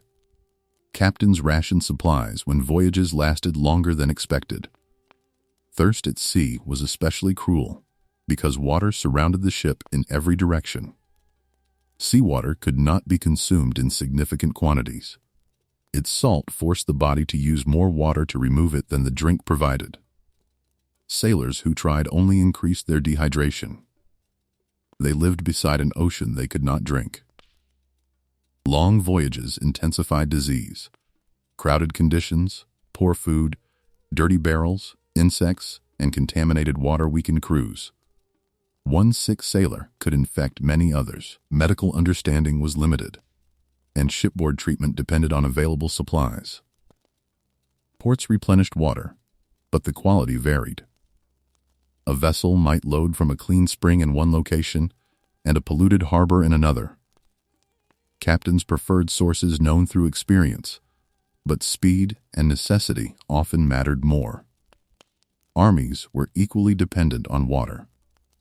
Captains rationed supplies when voyages lasted longer than expected. Thirst at sea was especially cruel, because water surrounded the ship in every direction. Seawater could not be consumed in significant quantities. Its salt forced the body to use more water to remove it than the drink provided. Sailors who tried only increased their dehydration. They lived beside an ocean they could not drink. Long voyages intensified disease. Crowded conditions, poor food, dirty barrels, insects, and contaminated water weakened crews. One sick sailor could infect many others. Medical understanding was limited, and shipboard treatment depended on available supplies. Ports replenished water, but the quality varied. A vessel might load from a clean spring in one location and a polluted harbor in another. Captains preferred sources known through experience, but speed and necessity often mattered more. Armies were equally dependent on water.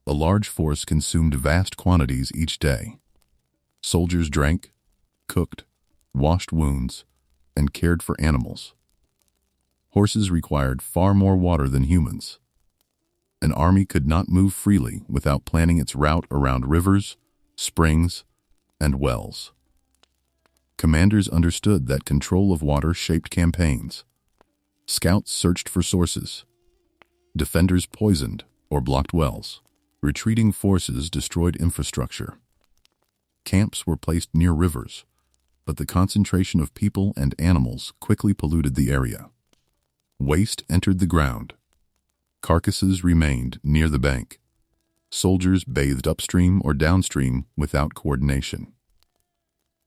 A large force consumed vast quantities each day. Soldiers drank, cooked, washed wounds, and cared for animals. Horses required far more water than humans. An army could not move freely without planning its route around rivers, springs, and wells. Commanders understood that control of water shaped campaigns. Scouts searched for sources. Defenders poisoned or blocked wells. Retreating forces destroyed infrastructure. Camps were placed near rivers, but the concentration of people and animals quickly polluted the area. Waste entered the ground. Carcasses remained near the bank. Soldiers bathed upstream or downstream without coordination.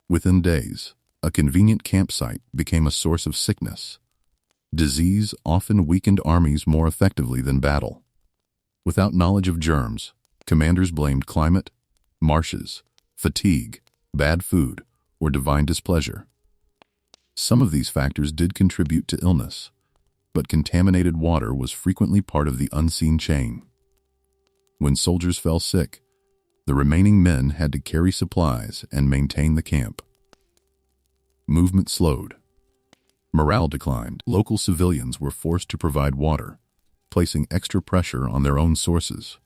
Within days, a convenient campsite became a source of sickness. Disease often weakened armies more effectively than battle. Without knowledge of germs, commanders blamed climate, marshes, fatigue, bad food, or divine displeasure. Some of these factors did contribute to illness, but contaminated water was frequently part of the unseen chain. When soldiers fell sick, the remaining men had to carry supplies and maintain the camp. Movement slowed. Morale declined. Local civilians were forced to provide water, placing extra pressure on their own sources.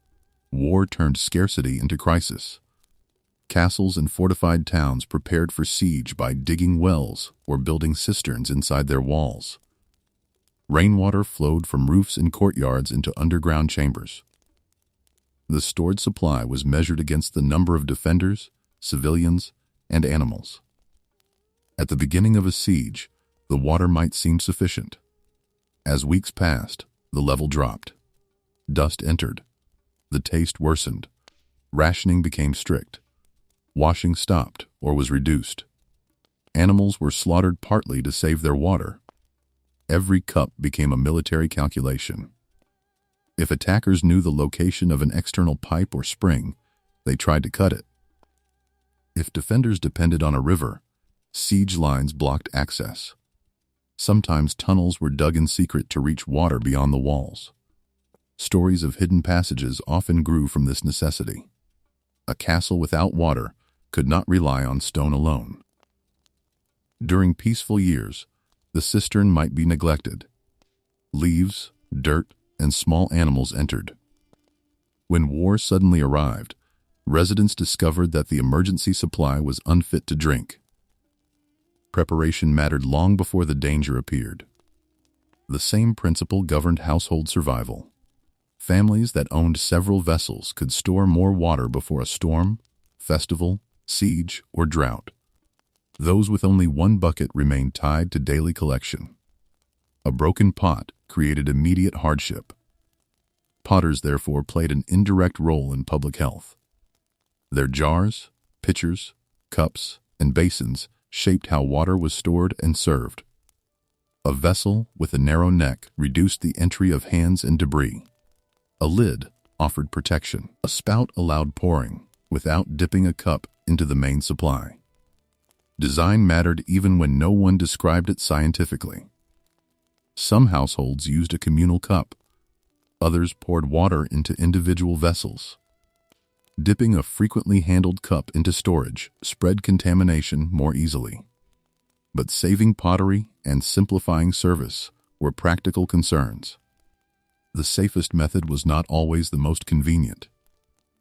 War turned scarcity into crisis. Castles and fortified towns prepared for siege by digging wells or building cisterns inside their walls. Rainwater flowed from roofs and courtyards into underground chambers. The stored supply was measured against the number of defenders, civilians, and animals. At the beginning of a siege, the water might seem sufficient. As weeks passed, the level dropped. Dust entered. The taste worsened. Rationing became strict. Washing stopped or was reduced. Animals were slaughtered partly to save their water. Every cup became a military calculation. If attackers knew the location of an external pipe or spring, they tried to cut it. If defenders depended on a river, siege lines blocked access. Sometimes tunnels were dug in secret to reach water beyond the walls. Stories of hidden passages often grew from this necessity. A castle without water could not rely on stone alone. During peaceful years, the cistern might be neglected. Leaves, dirt, and small animals entered. When war suddenly arrived, residents discovered that the emergency supply was unfit to drink. Preparation mattered long before the danger appeared. The same principle governed household survival. Families that owned several vessels could store more water before a storm, festival, siege, or drought. Those with only one bucket remained tied to daily collection. A broken pot created immediate hardship. Potters therefore played an indirect role in public health. Their jars, pitchers, cups, and basins shaped how water was stored and served. A vessel with a narrow neck reduced the entry of hands and debris. A lid offered protection. A spout allowed pouring without dipping a cup into the main supply. Design mattered even when no one described it scientifically. Some households used a communal cup. Others poured water into individual vessels. Dipping a frequently handled cup into storage spread contamination more easily. But saving pottery and simplifying service were practical concerns. The safest method was not always the most convenient.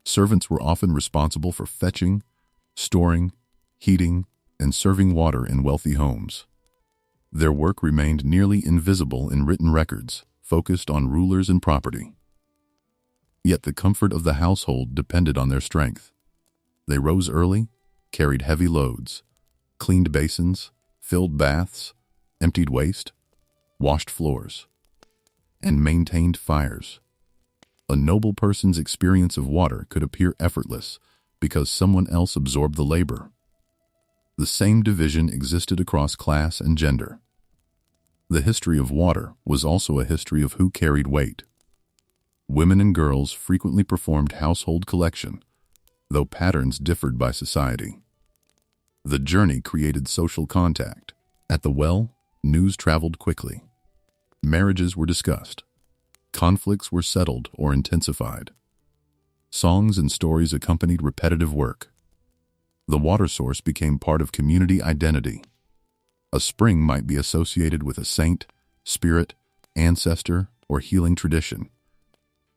Servants were often responsible for fetching, storing, heating, and serving water in wealthy homes. Their work remained nearly invisible in written records, focused on rulers and property. Yet the comfort of the household depended on their strength. They rose early, carried heavy loads, cleaned basins, filled baths, emptied waste, washed floors, and maintained fires. A noble person's experience of water could appear effortless because someone else absorbed the labor. The same division existed across class and gender. The history of water was also a history of who carried weight. Women and girls frequently performed household collection, though patterns differed by society. The journey created social contact. At the well, news traveled quickly. Marriages were discussed. Conflicts were settled or intensified. Songs and stories accompanied repetitive work. The water source became part of community identity. A spring might be associated with a saint, spirit, ancestor, or healing tradition.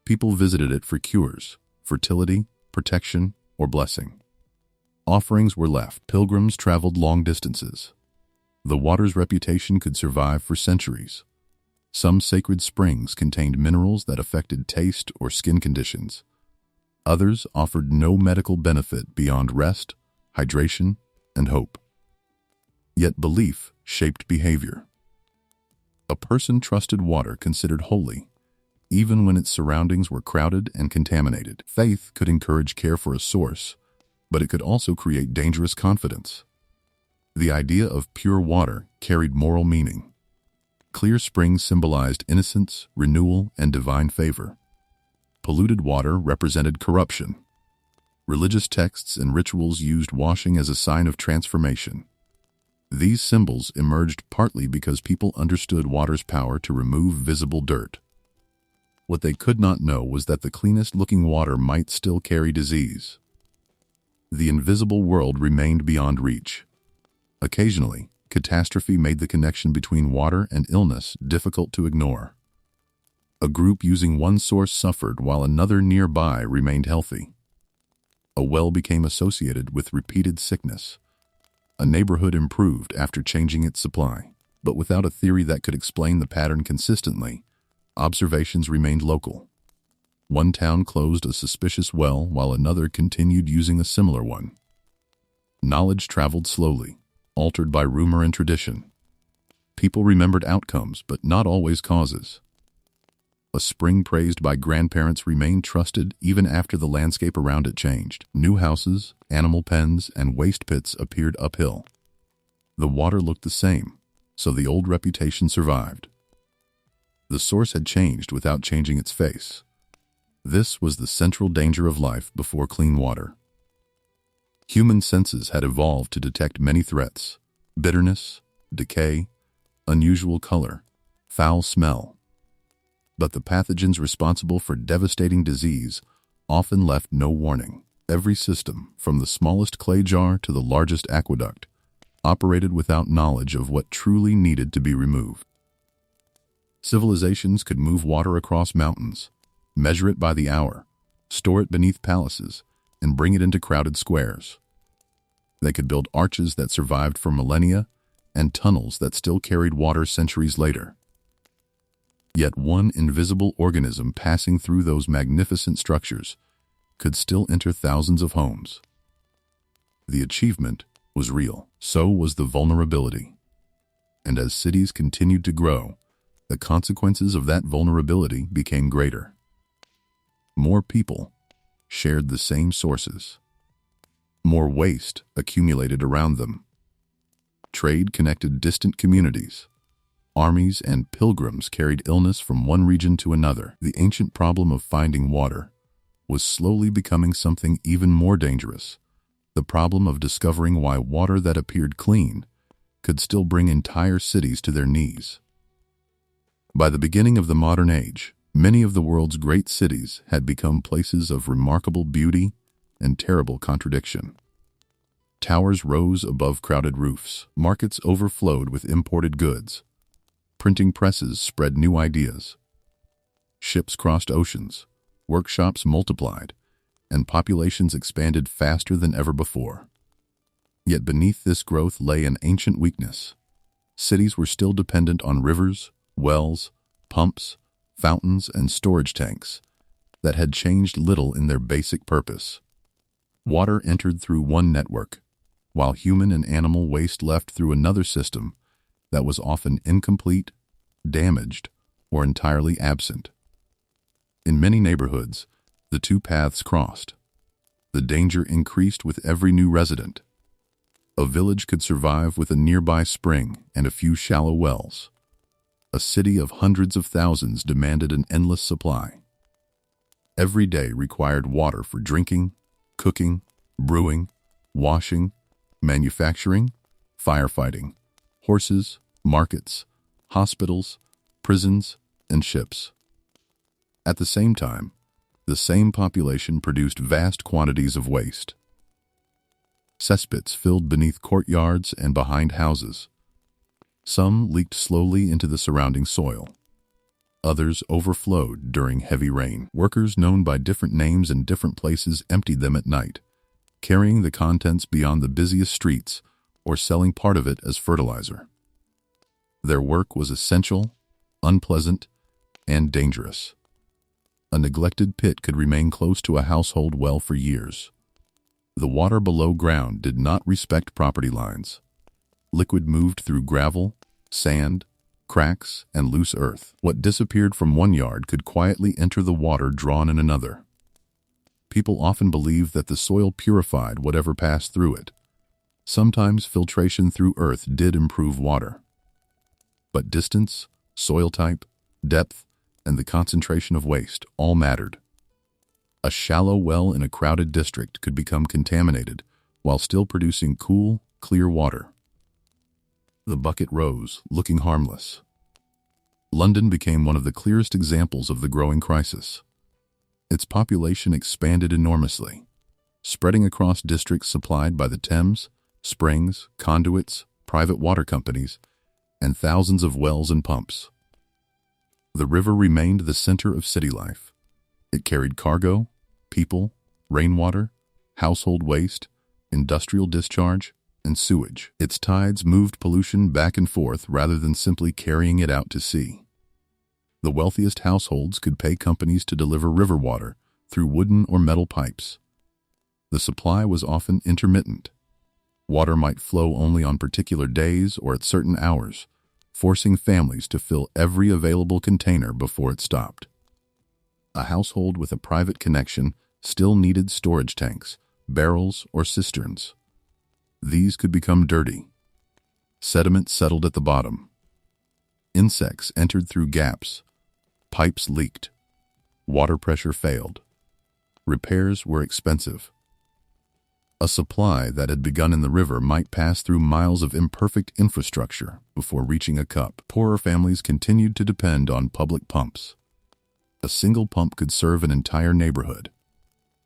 People visited it for cures, fertility, protection, or blessing. Offerings were left. Pilgrims traveled long distances. The water's reputation could survive for centuries. Some sacred springs contained minerals that affected taste or skin conditions. Others offered no medical benefit beyond rest, hydration, and hope. Yet belief shaped behavior. A person trusted water considered holy, even when its surroundings were crowded and contaminated. Faith could encourage care for a source, but it could also create dangerous confidence. The idea of pure water carried moral meaning. Clear springs symbolized innocence, renewal, and divine favor. Polluted water represented corruption. Religious texts and rituals used washing as a sign of transformation. These symbols emerged partly because people understood water's power to remove visible dirt. What they could not know was that the cleanest-looking water might still carry disease. The invisible world remained beyond reach. Occasionally, catastrophe made the connection between water and illness difficult to ignore. A group using one source suffered while another nearby remained healthy. A well became associated with repeated sickness. A neighborhood improved after changing its supply, but without a theory that could explain the pattern consistently, observations remained local. One town closed a suspicious well while another continued using a similar one. Knowledge traveled slowly, altered by rumor and tradition. People remembered outcomes, but not always causes. A spring praised by grandparents remained trusted even after the landscape around it changed. New houses, animal pens, and waste pits appeared uphill. The water looked the same, so the old reputation survived. The source had changed without changing its face. This was the central danger of life before clean water. Human senses had evolved to detect many threats: bitterness, decay, unusual color, foul smell. But the pathogens responsible for devastating disease often left no warning. Every system, from the smallest clay jar to the largest aqueduct, operated without knowledge of what truly needed to be removed. Civilizations could move water across mountains, measure it by the hour, store it beneath palaces, and bring it into crowded squares. They could build arches that survived for millennia and tunnels that still carried water centuries later. Yet one invisible organism passing through those magnificent structures could still enter thousands of homes. The achievement was real. So was the vulnerability. And as cities continued to grow, the consequences of that vulnerability became greater. More people shared the same sources. More waste accumulated around them. Trade connected distant communities. Armies and pilgrims carried illness from one region to another. The ancient problem of finding water was slowly becoming something even more dangerous. The problem of discovering why water that appeared clean could still bring entire cities to their knees. By the beginning of the modern age, many of the world's great cities had become places of remarkable beauty and terrible contradiction. Towers rose above crowded roofs. Markets overflowed with imported goods. Printing presses spread new ideas. Ships crossed oceans. Workshops multiplied, and populations expanded faster than ever before. Yet beneath this growth lay an ancient weakness. Cities were still dependent on rivers, wells, pumps, fountains, and storage tanks that had changed little in their basic purpose. Water entered through one network, while human and animal waste left through another system that was often incomplete, damaged, or entirely absent. In many neighborhoods, the two paths crossed. The danger increased with every new resident. A village could survive with a nearby spring and a few shallow wells. A city of hundreds of thousands demanded an endless supply. Every day required water for drinking, cooking, brewing, washing, manufacturing, firefighting, horses, markets, hospitals, prisons, and ships. At the same time, the same population produced vast quantities of waste. Cesspits filled beneath courtyards and behind houses. Some leaked slowly into the surrounding soil. Others overflowed during heavy rain. Workers known by different names in different places emptied them at night, carrying the contents beyond the busiest streets or selling part of it as fertilizer. Their work was essential, unpleasant, and dangerous. A neglected pit could remain close to a household well for years. The water below ground did not respect property lines. Liquid moved through gravel, sand, cracks, and loose earth. What disappeared from one yard could quietly enter the water drawn in another. People often believed that the soil purified whatever passed through it. Sometimes filtration through earth did improve water. But distance, soil type, depth, and the concentration of waste all mattered. A shallow well in a crowded district could become contaminated while still producing cool, clear water. The bucket rose, looking harmless. London became one of the clearest examples of the growing crisis. Its population expanded enormously, spreading across districts supplied by the Thames, springs, conduits, private water companies, and thousands of wells and pumps. The river remained the center of city life. It carried cargo, people, rainwater, household waste, industrial discharge, and sewage. Its tides moved pollution back and forth rather than simply carrying it out to sea. The wealthiest households could pay companies to deliver river water through wooden or metal pipes. The supply was often intermittent. Water might flow only on particular days or at certain hours, forcing families to fill every available container before it stopped. A household with a private connection still needed storage tanks, barrels, or cisterns. These could become dirty. Sediment settled at the bottom. Insects entered through gaps. Pipes leaked. Water pressure failed. Repairs were expensive. A supply that had begun in the river might pass through miles of imperfect infrastructure before reaching a cup. Poorer families continued to depend on public pumps. A single pump could serve an entire neighborhood.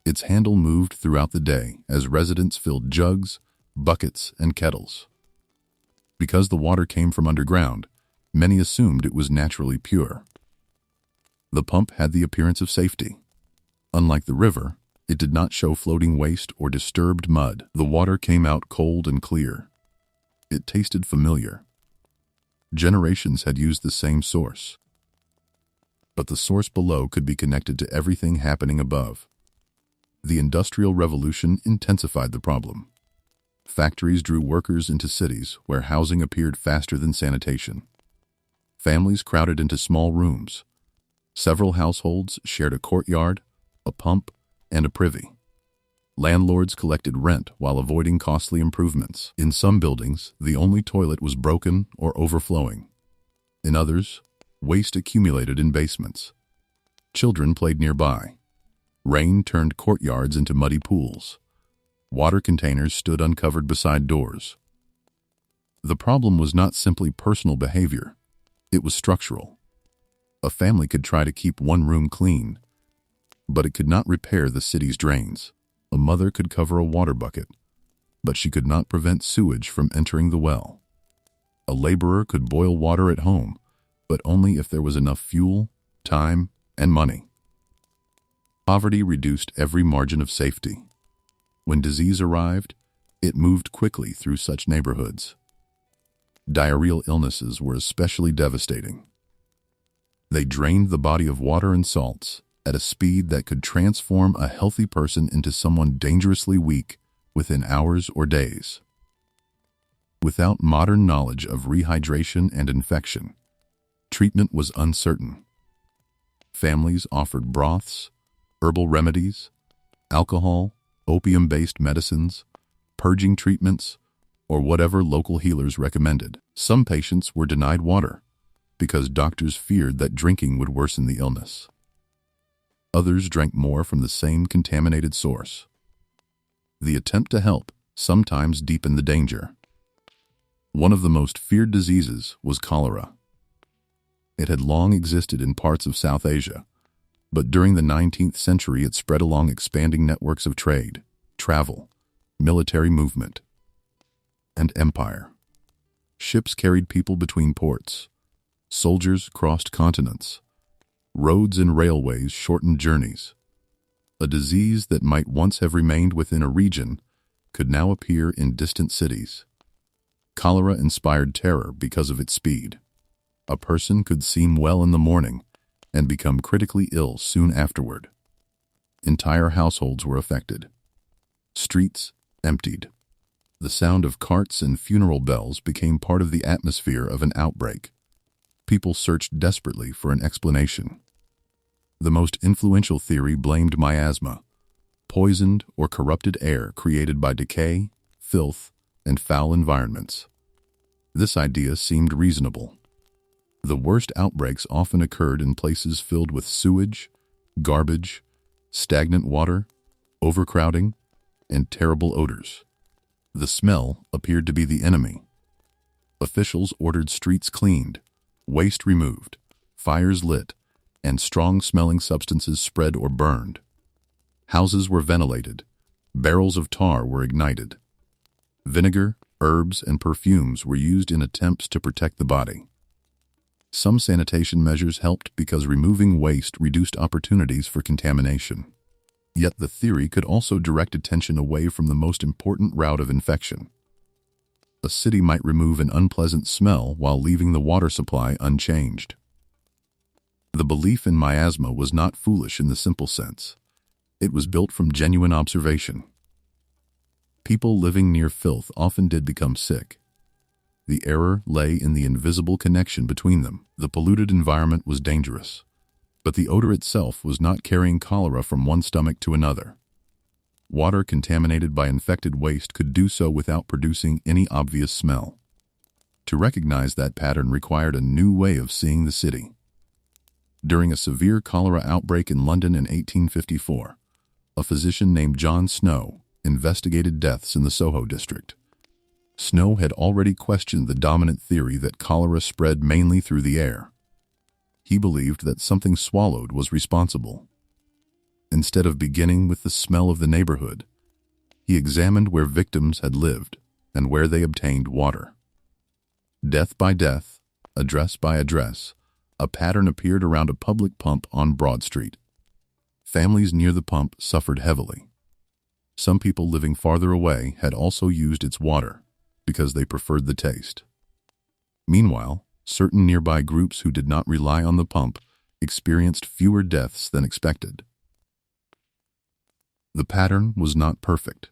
Its handle moved throughout the day as residents filled jugs, buckets, and kettles. Because the water came from underground, many assumed it was naturally pure. The pump had the appearance of safety. Unlike the river, it did not show floating waste or disturbed mud. The water came out cold and clear. It tasted familiar. Generations had used the same source. But the source below could be connected to everything happening above. The Industrial Revolution intensified the problem. Factories drew workers into cities where housing appeared faster than sanitation. Families crowded into small rooms. Several households shared a courtyard, a pump, and a privy. Landlords collected rent while avoiding costly improvements. In some buildings, the only toilet was broken or overflowing. In others, waste accumulated in basements. Children played nearby. Rain turned courtyards into muddy pools. Water containers stood uncovered beside doors. The problem was not simply personal behavior, it was structural. A family could try to keep one room clean, but it could not repair the city's drains. A mother could cover a water bucket, but she could not prevent sewage from entering the well. A laborer could boil water at home, but only if there was enough fuel, time, and money. Poverty reduced every margin of safety. When disease arrived, it moved quickly through such neighborhoods. Diarrheal illnesses were especially devastating. They drained the body of water and salts at a speed that could transform a healthy person into someone dangerously weak within hours or days. Without modern knowledge of rehydration and infection, treatment was uncertain. Families offered broths, herbal remedies, alcohol, opium-based medicines, purging treatments, or whatever local healers recommended. Some patients were denied water because doctors feared that drinking would worsen the illness. Others drank more from the same contaminated source. The attempt to help sometimes deepened the danger. One of the most feared diseases was cholera. It had long existed in parts of South Asia, but during the 19th century it spread along expanding networks of trade, travel, military movement, and empire. Ships carried people between ports. Soldiers crossed continents. Roads and railways shortened journeys. A disease that might once have remained within a region could now appear in distant cities. Cholera inspired terror because of its speed. A person could seem well in the morning and become critically ill soon afterward. Entire households were affected. Streets emptied. The sound of carts and funeral bells became part of the atmosphere of an outbreak. People searched desperately for an explanation. The most influential theory blamed miasma, poisoned or corrupted air created by decay, filth, and foul environments. This idea seemed reasonable. The worst outbreaks often occurred in places filled with sewage, garbage, stagnant water, overcrowding, and terrible odors. The smell appeared to be the enemy. Officials ordered streets cleaned, waste removed, fires lit, and strong-smelling substances spread or burned. Houses were ventilated. Barrels of tar were ignited. Vinegar, herbs, and perfumes were used in attempts to protect the body. Some sanitation measures helped because removing waste reduced opportunities for contamination. Yet the theory could also direct attention away from the most important route of infection. A city might remove an unpleasant smell while leaving the water supply unchanged. The belief in miasma was not foolish in the simple sense. It was built from genuine observation. People living near filth often did become sick. The error lay in the invisible connection between them. The polluted environment was dangerous, but the odor itself was not carrying cholera from one stomach to another. Water contaminated by infected waste could do so without producing any obvious smell. To recognize that pattern required a new way of seeing the city. During a severe cholera outbreak in London in 1854, a physician named John Snow investigated deaths in the Soho district. Snow had already questioned the dominant theory that cholera spread mainly through the air. He believed that something swallowed was responsible. Instead of beginning with the smell of the neighborhood, he examined where victims had lived and where they obtained water. Death by death, address by address, a pattern appeared around a public pump on Broad Street. Families near the pump suffered heavily. Some people living farther away had also used its water because they preferred the taste. Meanwhile, certain nearby groups who did not rely on the pump experienced fewer deaths than expected. The pattern was not perfect,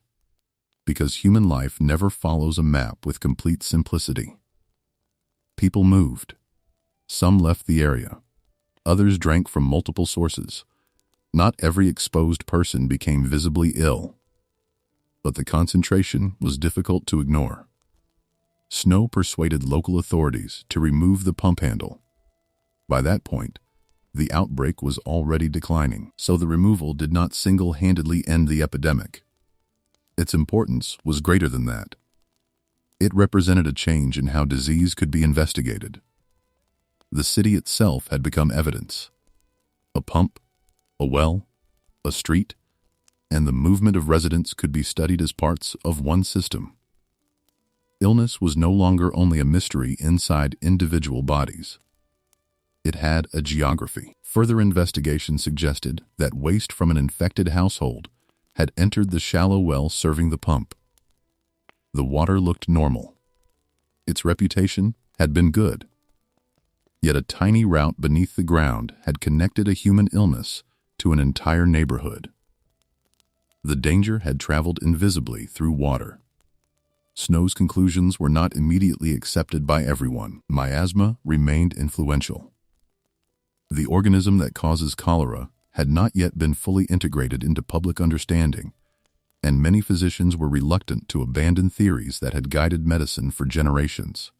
because human life never follows a map with complete simplicity. People moved. Some left the area. Others drank from multiple sources. Not every exposed person became visibly ill, but the concentration was difficult to ignore. Snow persuaded local authorities to remove the pump handle. By that point, the outbreak was already declining, so the removal did not single-handedly end the epidemic. Its importance was greater than that. It represented a change in how disease could be investigated. The city itself had become evidence. A pump, a well, a street, and the movement of residents could be studied as parts of one system. Illness was no longer only a mystery inside individual bodies. It had a geography. Further investigation suggested that waste from an infected household had entered the shallow well serving the pump. The water looked normal. Its reputation had been good. Yet a tiny route beneath the ground had connected a human illness to an entire neighborhood. The danger had traveled invisibly through water. Snow's conclusions were not immediately accepted by everyone. Miasma remained influential. The organism that causes cholera had not yet been fully integrated into public understanding, and many physicians were reluctant to abandon theories that had guided medicine for generations.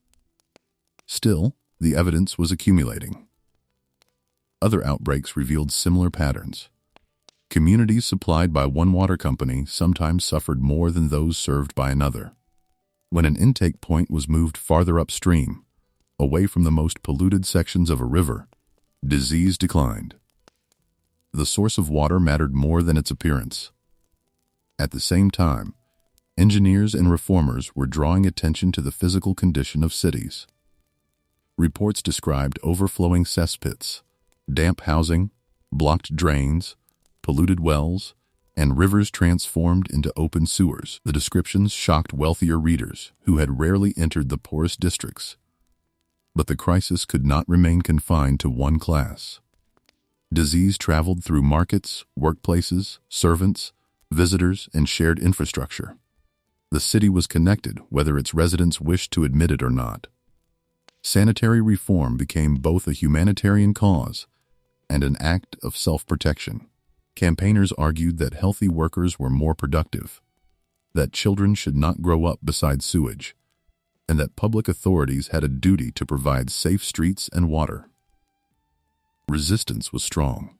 Still, the evidence was accumulating. Other outbreaks revealed similar patterns. Communities supplied by one water company sometimes suffered more than those served by another. When an intake point was moved farther upstream, away from the most polluted sections of a river, disease declined. The source of water mattered more than its appearance. At the same time, engineers and reformers were drawing attention to the physical condition of cities. Reports described overflowing cesspits, damp housing, blocked drains, polluted wells, and rivers transformed into open sewers. The descriptions shocked wealthier readers who had rarely entered the poorest districts. But the crisis could not remain confined to one class. Disease traveled through markets, workplaces, servants, visitors, and shared infrastructure. The city was connected, whether its residents wished to admit it or not. Sanitary reform became both a humanitarian cause and an act of self-protection. Campaigners argued that healthy workers were more productive, that children should not grow up beside sewage, and that public authorities had a duty to provide safe streets and water. Resistance was strong.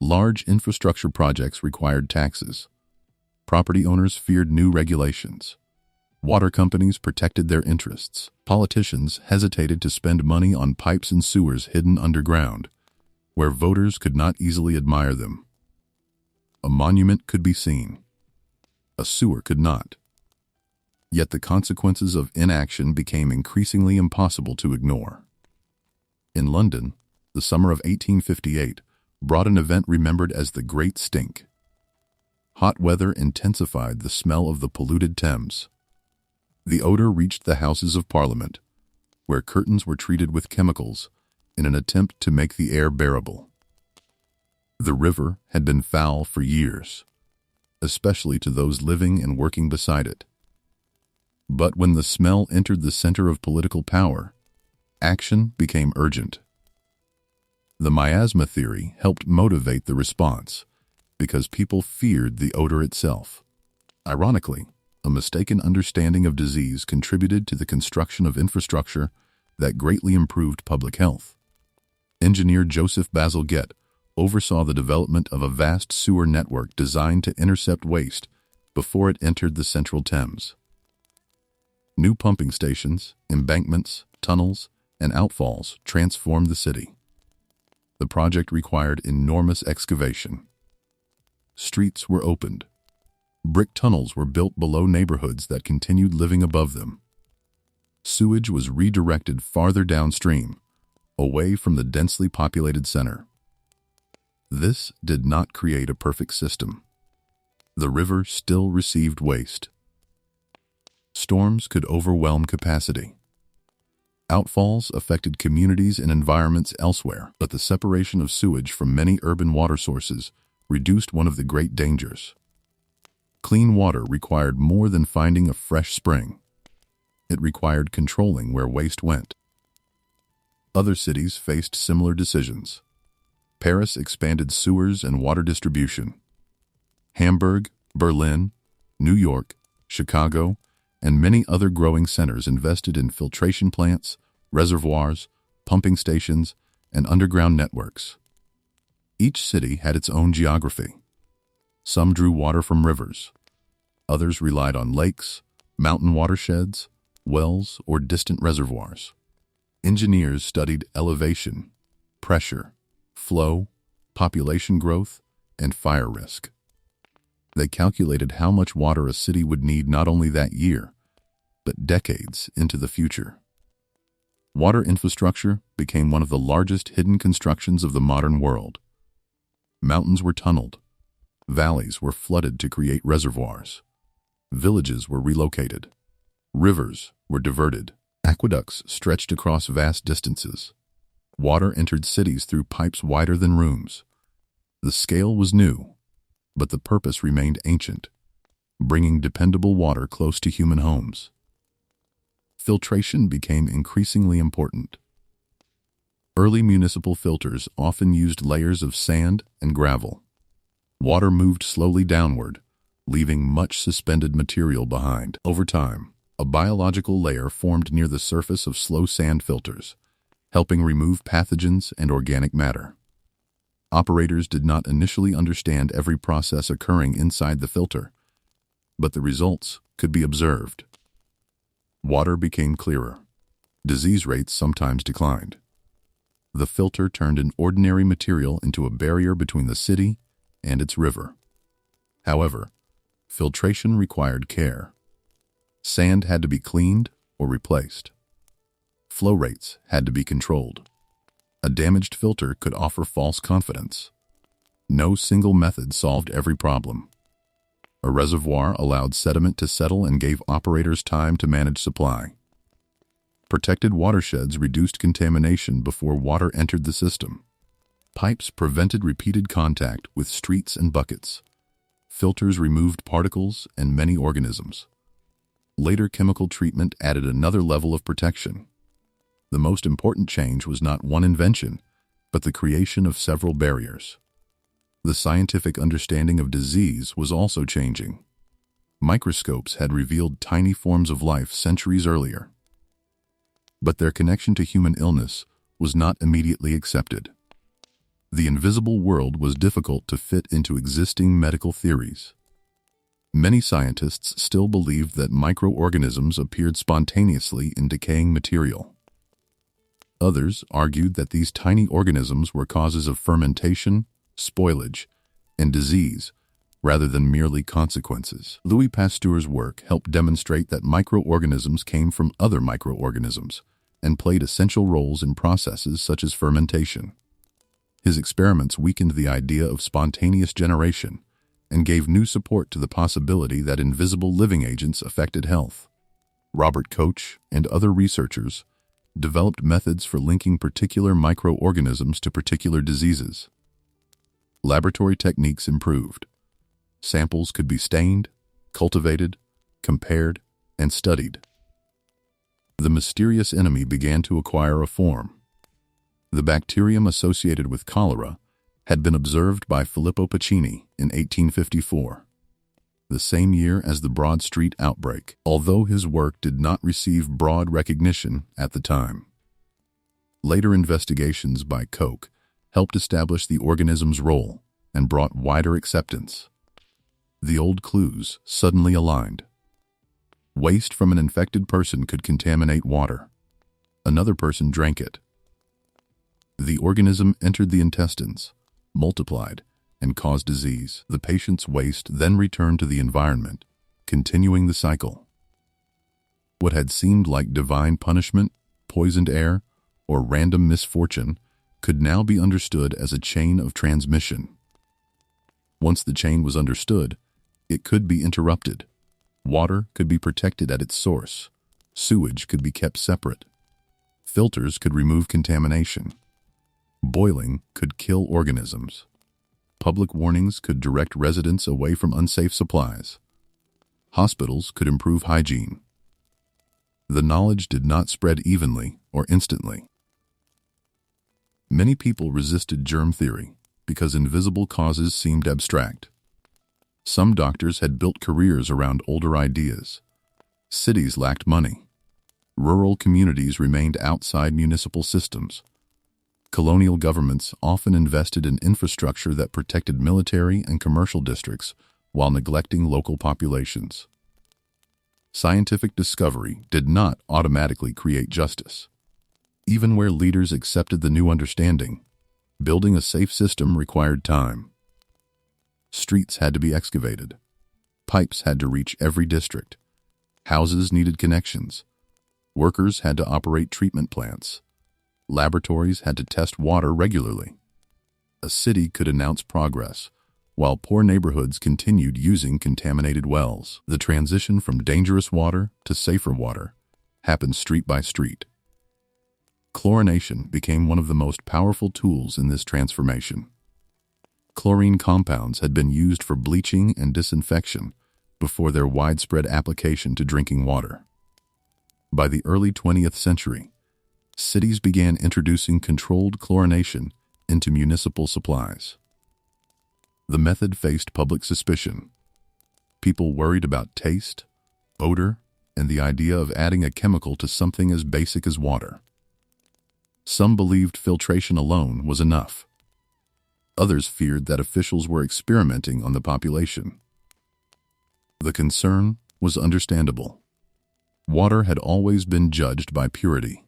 Large infrastructure projects required taxes. Property owners feared new regulations. Water companies protected their interests. Politicians hesitated to spend money on pipes and sewers hidden underground, where voters could not easily admire them. A monument could be seen. A sewer could not. Yet the consequences of inaction became increasingly impossible to ignore. In London, the summer of 1858 brought an event remembered as the Great Stink. Hot weather intensified the smell of the polluted Thames. The odor reached the Houses of Parliament, where curtains were treated with chemicals in an attempt to make the air bearable. The river had been foul for years, especially to those living and working beside it. But when the smell entered the center of political power, action became urgent. The miasma theory helped motivate the response because people feared the odor itself. Ironically, a mistaken understanding of disease contributed to the construction of infrastructure that greatly improved public health. Engineer Joseph Bazalgette oversaw the development of a vast sewer network designed to intercept waste before it entered the central Thames. New pumping stations, embankments, tunnels, and outfalls transformed the city. The project required enormous excavation. Streets were opened. Brick tunnels were built below neighborhoods that continued living above them. Sewage was redirected farther downstream, away from the densely populated center. This did not create a perfect system. The river still received waste. Storms could overwhelm capacity. Outfalls affected communities and environments elsewhere, but the separation of sewage from many urban water sources reduced one of the great dangers. Clean water required more than finding a fresh spring. It required controlling where waste went. Other cities faced similar decisions. Paris expanded sewers and water distribution. Hamburg, Berlin, New York, Chicago, and many other growing centers invested in filtration plants, reservoirs, pumping stations, and underground networks. Each city had its own geography. Some drew water from rivers. Others relied on lakes, mountain watersheds, wells, or distant reservoirs. Engineers studied elevation, pressure, flow, population growth, and fire risk. They calculated how much water a city would need not only that year, but decades into the future. Water infrastructure became one of the largest hidden constructions of the modern world. Mountains were tunneled. Valleys were flooded to create reservoirs. Villages were relocated. Rivers were diverted. Aqueducts stretched across vast distances. Water entered cities through pipes wider than rooms. The scale was new, but the purpose remained ancient, bringing dependable water close to human homes. Filtration became increasingly important. Early municipal filters often used layers of sand and gravel. Water moved slowly downward, leaving much suspended material behind. Over time, a biological layer formed near the surface of slow sand filters, helping remove pathogens and organic matter. Operators did not initially understand every process occurring inside the filter, but the results could be observed. Water became clearer. Disease rates sometimes declined. The filter turned an ordinary material into a barrier between the city and its river. However, filtration required care. Sand had to be cleaned or replaced. Flow rates had to be controlled. A damaged filter could offer false confidence. No single method solved every problem. A reservoir allowed sediment to settle and gave operators time to manage supply. Protected watersheds reduced contamination before water entered the system. Pipes prevented repeated contact with streets and buckets. Filters removed particles and many organisms. Later chemical treatment added another level of protection. The most important change was not one invention, but the creation of several barriers. The scientific understanding of disease was also changing. Microscopes had revealed tiny forms of life centuries earlier. But their connection to human illness was not immediately accepted. The invisible world was difficult to fit into existing medical theories. Many scientists still believed that microorganisms appeared spontaneously in decaying material. Others argued that these tiny organisms were causes of fermentation, spoilage, and disease, rather than merely consequences. Louis Pasteur's work helped demonstrate that microorganisms came from other microorganisms and played essential roles in processes such as fermentation. His experiments weakened the idea of spontaneous generation and gave new support to the possibility that invisible living agents affected health. Robert Koch and other researchers developed methods for linking particular microorganisms to particular diseases. Laboratory techniques improved. Samples could be stained, cultivated, compared, and studied. The mysterious enemy began to acquire a form. The bacterium associated with cholera had been observed by Filippo Pacini in 1854, the same year as the Broad Street outbreak, although his work did not receive broad recognition at the time. Later investigations by Koch helped establish the organism's role and brought wider acceptance. The old clues suddenly aligned. Waste from an infected person could contaminate water. Another person drank it. The organism entered the intestines, multiplied, and caused disease. The patient's waste then returned to the environment, continuing the cycle. What had seemed like divine punishment, poisoned air, or random misfortune could now be understood as a chain of transmission. Once the chain was understood, it could be interrupted. Water could be protected at its source. Sewage could be kept separate. Filters could remove contamination. Boiling could kill organisms. Public warnings could direct residents away from unsafe supplies. Hospitals could improve hygiene. The knowledge did not spread evenly or instantly. Many people resisted germ theory because invisible causes seemed abstract. Some doctors had built careers around older ideas. Cities lacked money. Rural communities remained outside municipal systems. Colonial governments often invested in infrastructure that protected military and commercial districts while neglecting local populations. Scientific discovery did not automatically create justice. Even where leaders accepted the new understanding, building a safe system required time. Streets had to be excavated. Pipes had to reach every district. Houses needed connections. Workers had to operate treatment plants. Laboratories had to test water regularly. A city could announce progress, while poor neighborhoods continued using contaminated wells. The transition from dangerous water to safer water happened street by street. Chlorination became one of the most powerful tools in this transformation. Chlorine compounds had been used for bleaching and disinfection before their widespread application to drinking water. By the early 20th century, cities began introducing controlled chlorination into municipal supplies. The method faced public suspicion. People worried about taste, odor, and the idea of adding a chemical to something as basic as water. Some believed filtration alone was enough. Others feared that officials were experimenting on the population. The concern was understandable. Water had always been judged by purity,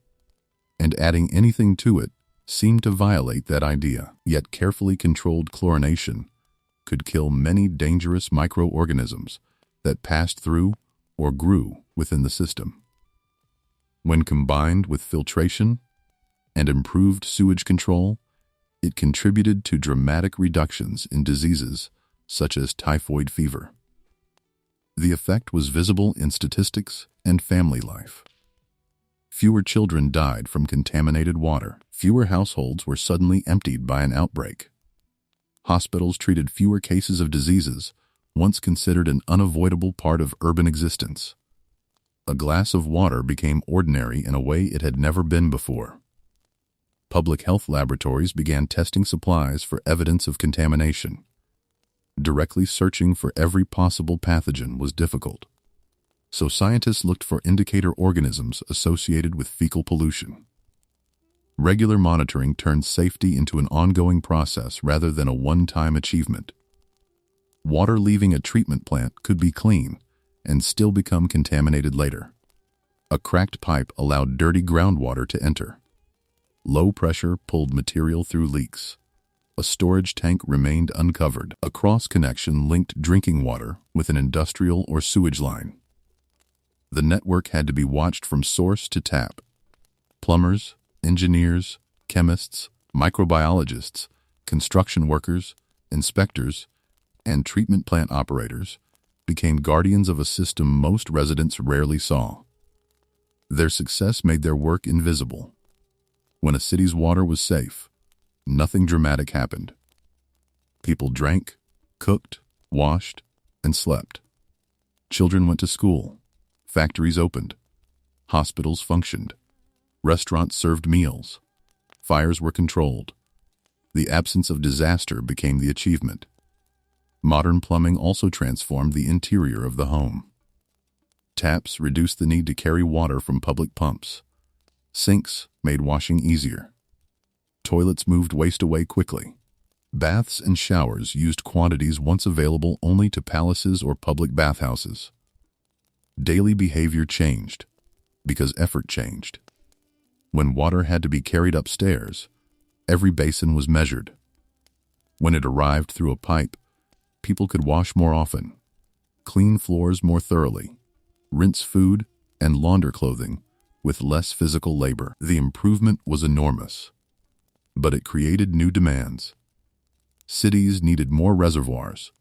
and adding anything to it seemed to violate that idea. Yet carefully controlled chlorination could kill many dangerous microorganisms that passed through or grew within the system. When combined with filtration and improved sewage control, it contributed to dramatic reductions in diseases such as typhoid fever. The effect was visible in statistics and family life. Fewer children died from contaminated water. Fewer households were suddenly emptied by an outbreak. Hospitals treated fewer cases of diseases once considered an unavoidable part of urban existence. A glass of water became ordinary in a way it had never been before. Public health laboratories began testing supplies for evidence of contamination. Directly searching for every possible pathogen was difficult, so scientists looked for indicator organisms associated with fecal pollution. Regular monitoring turned safety into an ongoing process rather than a one-time achievement. Water leaving a treatment plant could be clean and still become contaminated later. A cracked pipe allowed dirty groundwater to enter. Low pressure pulled material through leaks. A storage tank remained uncovered. A cross-connection linked drinking water with an industrial or sewage line. The network had to be watched from source to tap. Plumbers, engineers, chemists, microbiologists, construction workers, inspectors, and treatment plant operators became guardians of a system most residents rarely saw. Their success made their work invisible. When a city's water was safe, nothing dramatic happened. People drank, cooked, washed, and slept. Children went to school. Factories opened. Hospitals functioned. Restaurants served meals. Fires were controlled. The absence of disaster became the achievement. Modern plumbing also transformed the interior of the home. Taps reduced the need to carry water from public pumps. Sinks made washing easier. Toilets moved waste away quickly. Baths and showers used quantities once available only to palaces or public bathhouses. Daily behavior changed because effort changed. When water had to be carried upstairs, every basin was measured. When it arrived through a pipe, people could wash more often, clean floors more thoroughly, rinse food, and launder clothing with less physical labor. The improvement was enormous, but it created new demands. Cities needed more reservoirs,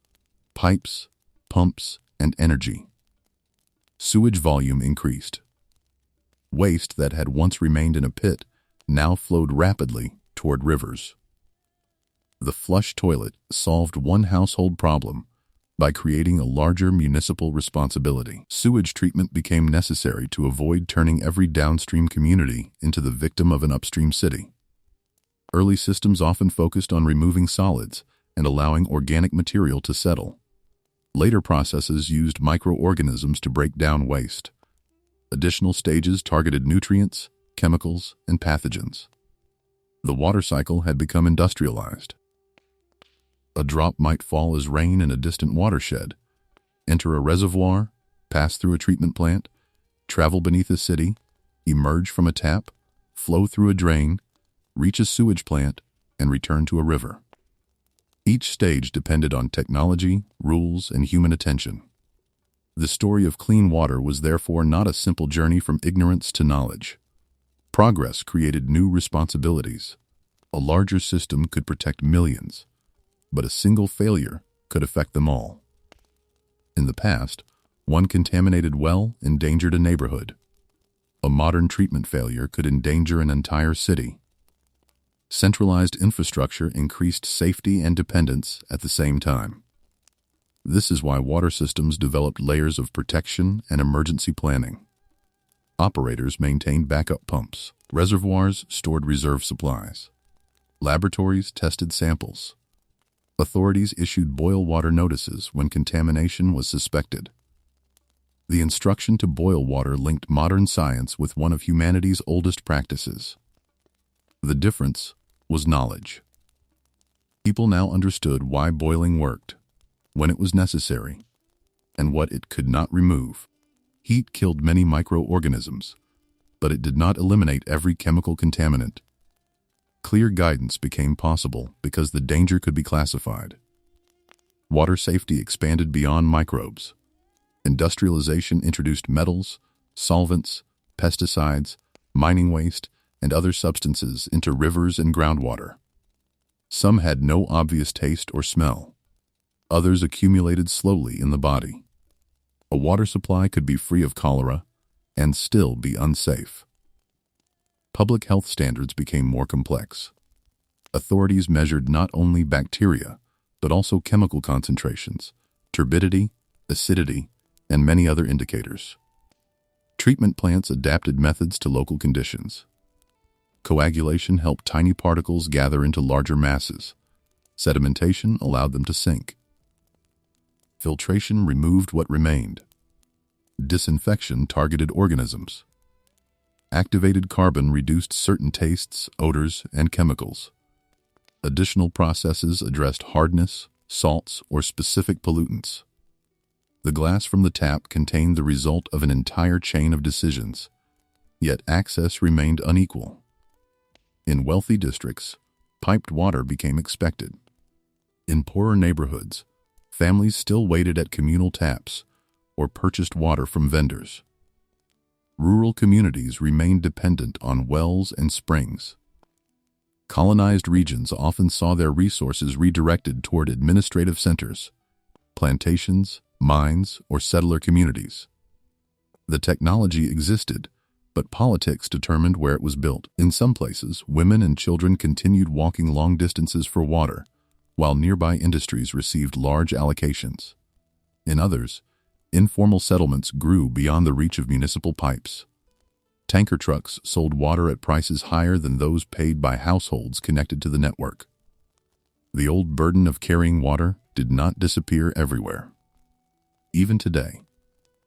pipes, pumps, and energy. Sewage volume increased. Waste that had once remained in a pit now flowed rapidly toward rivers. The flush toilet solved one household problem by creating a larger municipal responsibility. Sewage treatment became necessary to avoid turning every downstream community into the victim of an upstream city. Early systems often focused on removing solids and allowing organic material to settle. Later processes used microorganisms to break down waste. Additional stages targeted nutrients, chemicals, and pathogens. The water cycle had become industrialized. A drop might fall as rain in a distant watershed, enter a reservoir, pass through a treatment plant, travel beneath a city, emerge from a tap, flow through a drain, reach a sewage plant, and return to a river. Each stage depended on technology, rules, and human attention. The story of clean water was therefore not a simple journey from ignorance to knowledge. Progress created new responsibilities. A larger system could protect millions, but a single failure could affect them all. In the past, one contaminated well endangered a neighborhood. A modern treatment failure could endanger an entire city. Centralized infrastructure increased safety and dependence at the same time. This is why water systems developed layers of protection and emergency planning. Operators maintained backup pumps. Reservoirs stored reserve supplies. Laboratories tested samples. Authorities issued boil water notices when contamination was suspected. The instruction to boil water linked modern science with one of humanity's oldest practices. The difference was knowledge. People now understood why boiling worked, when it was necessary, and what it could not remove. Heat killed many microorganisms, but it did not eliminate every chemical contaminant. Clear guidance became possible because the danger could be classified. Water safety expanded beyond microbes. Industrialization introduced metals, solvents, pesticides, mining waste, and other substances into rivers and groundwater. Some had no obvious taste or smell. Others accumulated slowly in the body. A water supply could be free of cholera and still be unsafe. Public health standards became more complex. Authorities measured not only bacteria, but also chemical concentrations, turbidity, acidity, and many other indicators. Treatment plants adapted methods to local conditions. Coagulation helped tiny particles gather into larger masses. Sedimentation allowed them to sink. Filtration removed what remained. Disinfection targeted organisms. Activated carbon reduced certain tastes, odors, and chemicals. Additional processes addressed hardness, salts, or specific pollutants. The glass from the tap contained the result of an entire chain of decisions, yet access remained unequal. In wealthy districts, piped water became expected. In poorer neighborhoods, families still waited at communal taps or purchased water from vendors. Rural communities remained dependent on wells and springs. Colonized regions often saw their resources redirected toward administrative centers, plantations, mines, or settler communities. The technology existed, but politics determined where it was built. In some places, women and children continued walking long distances for water, while nearby industries received large allocations. In others, informal settlements grew beyond the reach of municipal pipes. Tanker trucks sold water at prices higher than those paid by households connected to the network. The old burden of carrying water did not disappear everywhere. Even today,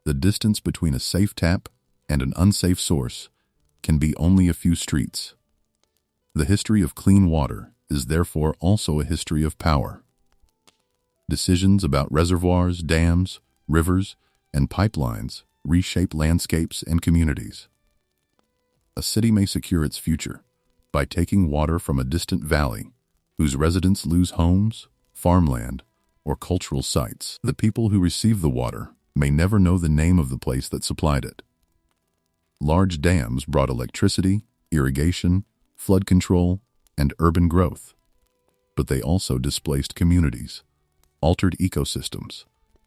the distance between a safe tap and an unsafe source can be only a few streets. The history of clean water is therefore also a history of power. Decisions about reservoirs, dams, rivers, and pipelines reshape landscapes and communities. A city may secure its future by taking water from a distant valley whose residents lose homes, farmland, or cultural sites. The people who receive the water may never know the name of the place that supplied it. Large dams brought electricity, irrigation, flood control, and urban growth. But they also displaced communities, altered ecosystems,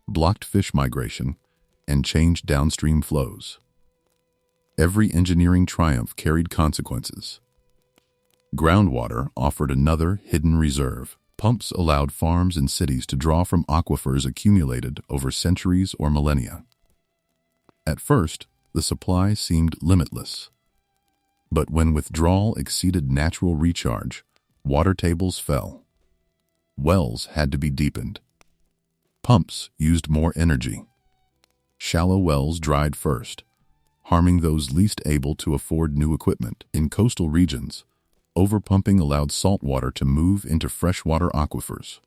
blocked fish migration, and changed downstream flows. Every engineering triumph carried consequences. Groundwater offered another hidden reserve. Pumps allowed farms and cities to draw from aquifers accumulated over centuries or millennia. At first, the supply seemed limitless. But when withdrawal exceeded natural recharge, Water tables fell. Wells had to be deepened. Pumps used more energy. Shallow wells dried first, harming those least able to afford new equipment. In coastal regions, overpumping allowed salt water to move into freshwater aquifers.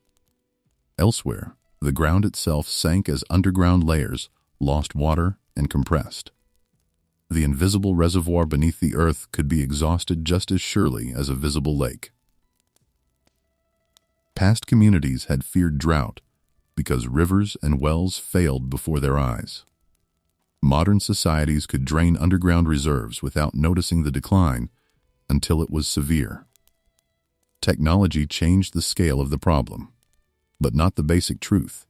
Elsewhere, the ground itself sank as underground layers lost water and compressed. The invisible reservoir beneath the earth could be exhausted just as surely as a visible lake. Past communities had feared drought because rivers and wells failed before their eyes. Modern societies could drain underground reserves without noticing the decline until it was severe. Technology changed the scale of the problem, but not the basic truth.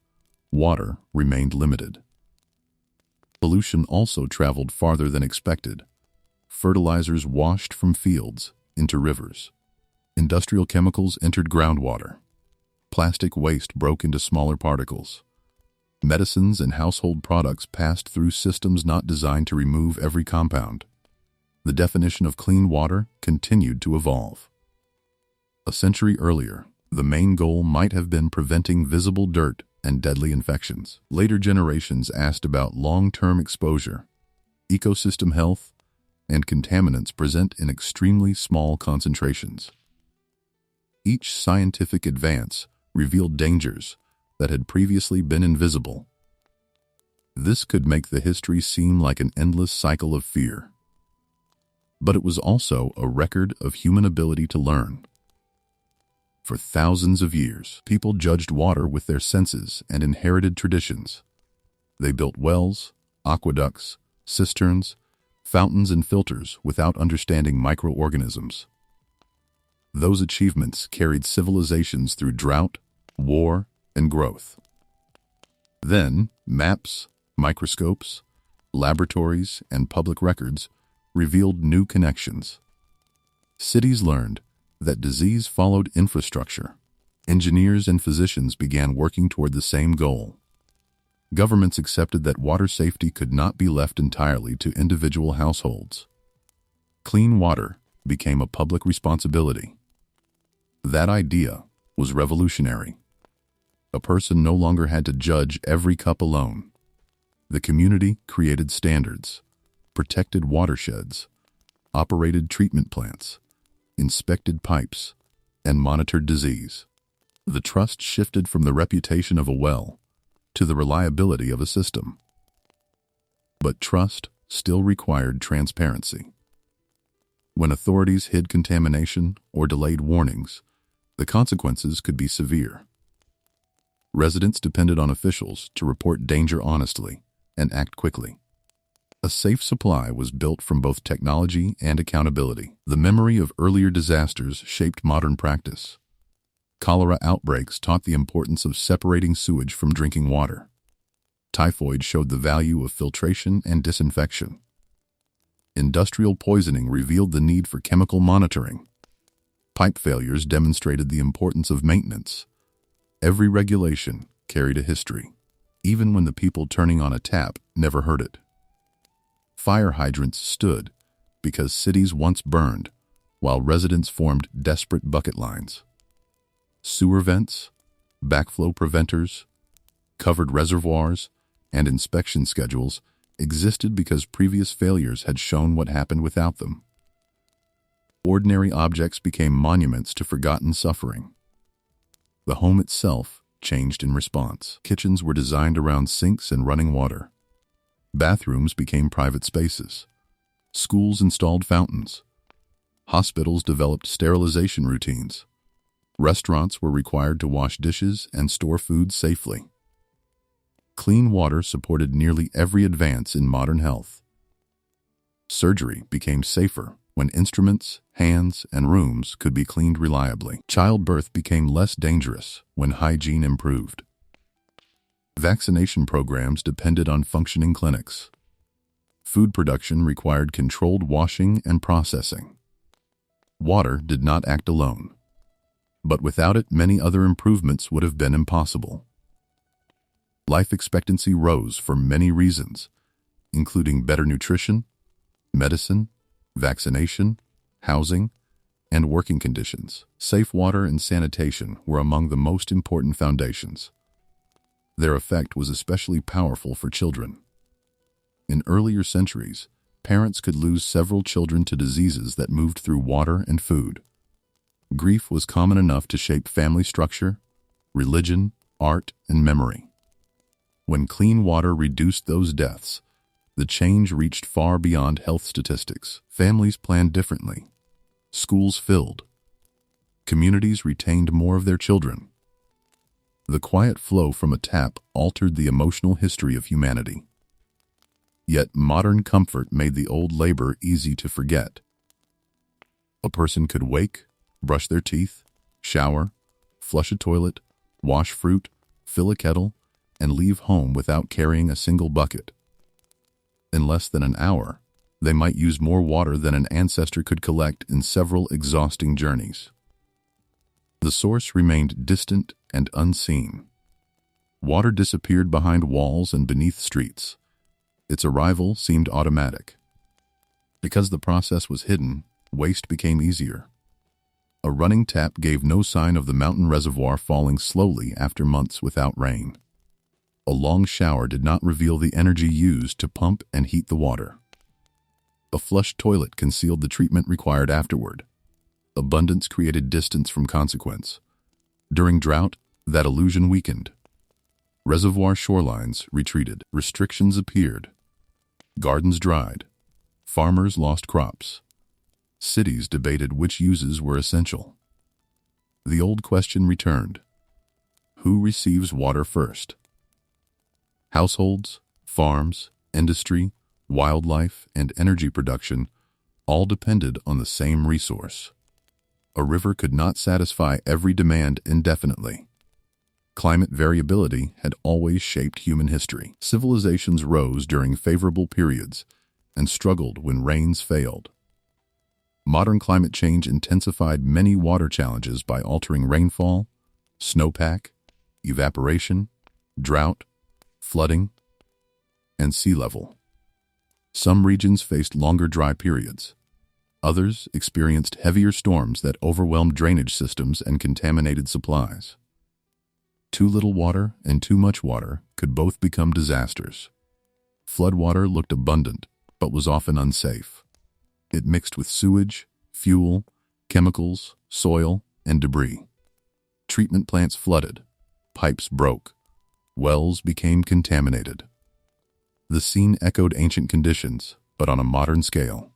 Water remained limited. Pollution also traveled farther than expected. Fertilizers washed from fields into rivers. Industrial chemicals entered groundwater. Plastic waste broke into smaller particles. Medicines and household products passed through systems not designed to remove every compound. The definition of clean water continued to evolve. A century earlier, the main goal might have been preventing visible dirt and deadly infections. Later generations asked about long-term exposure, ecosystem health, and contaminants present in extremely small concentrations. Each scientific advance revealed dangers that had previously been invisible. This could make the history seem like an endless cycle of fear. But it was also a record of human ability to learn. For thousands of years, people judged water with their senses and inherited traditions. They built wells, aqueducts, cisterns, fountains, and filters without understanding microorganisms. Those achievements carried civilizations through drought, war, and growth. Then, maps, microscopes, laboratories, and public records revealed new connections. Cities learned that disease followed infrastructure. Engineers and physicians began working toward the same goal. Governments accepted that water safety could not be left entirely to individual households. Clean water became a public responsibility. That idea was revolutionary. A person no longer had to judge every cup alone. The community created standards, protected watersheds, operated treatment plants, inspected pipes, and monitored disease. The trust shifted from the reputation of a well to the reliability of a system. But trust still required transparency. When authorities hid contamination or delayed warnings, the consequences could be severe. Residents depended on officials to report danger honestly and act quickly. A safe supply was built from both technology and accountability. The memory of earlier disasters shaped modern practice. Cholera outbreaks taught the importance of separating sewage from drinking water. Typhoid showed the value of filtration and disinfection. Industrial poisoning revealed the need for chemical monitoring. Pipe failures demonstrated the importance of maintenance. Every regulation carried a history, even when the people turning on a tap never heard it. Fire hydrants stood because cities once burned, while residents formed desperate bucket lines. Sewer vents, backflow preventers, covered reservoirs, and inspection schedules existed because previous failures had shown what happened without them. Ordinary objects became monuments to forgotten suffering. The home itself changed in response. Kitchens were designed around sinks and running water. Bathrooms became private spaces. Schools installed fountains. Hospitals developed sterilization routines. Restaurants were required to wash dishes and store food safely. Clean water supported nearly every advance in modern health. Surgery became safer when instruments, hands, and rooms could be cleaned reliably. Childbirth became less dangerous when hygiene improved. Vaccination programs depended on functioning clinics. Food production required controlled washing and processing. Water did not act alone, but without it, many other improvements would have been impossible. Life expectancy rose for many reasons, including better nutrition, medicine, vaccination, housing, and working conditions. Safe water and sanitation were among the most important foundations. Their effect was especially powerful for children. In earlier centuries, parents could lose several children to diseases that moved through water and food. Grief was common enough to shape family structure, religion, art, and memory. When clean water reduced those deaths, the change reached far beyond health statistics. Families planned differently. Schools filled. Communities retained more of their children. The quiet flow from a tap altered the emotional history of humanity. Yet modern comfort made the old labor easy to forget. A person could wake, brush their teeth, shower, flush a toilet, wash fruit, fill a kettle, and leave home without carrying a single bucket. In less than an hour, they might use more water than an ancestor could collect in several exhausting journeys. The source remained distant and unseen. Water disappeared behind walls and beneath streets. Its arrival seemed automatic. Because the process was hidden, waste became easier. A running tap gave no sign of the mountain reservoir falling slowly after months without rain. A long shower did not reveal the energy used to pump and heat the water. A flushed toilet concealed the treatment required afterward. Abundance created distance from consequence. During drought, that illusion weakened. Reservoir shorelines retreated. Restrictions appeared. Gardens dried. Farmers lost crops. Cities debated which uses were essential. The old question returned. Who receives water first? Households, farms, industry, wildlife, and energy production all depended on the same resource. A river could not satisfy every demand indefinitely. Climate variability had always shaped human history. Civilizations rose during favorable periods and struggled when rains failed. Modern climate change intensified many water challenges by altering rainfall, snowpack, evaporation, drought, flooding, and sea level. Some regions faced longer dry periods. Others experienced heavier storms that overwhelmed drainage systems and contaminated supplies. Too little water and too much water could both become disasters. Floodwater looked abundant, but was often unsafe. It mixed with sewage, fuel, chemicals, soil, and debris. Treatment plants flooded. Pipes broke. Wells became contaminated. The scene echoed ancient conditions, but on a modern scale.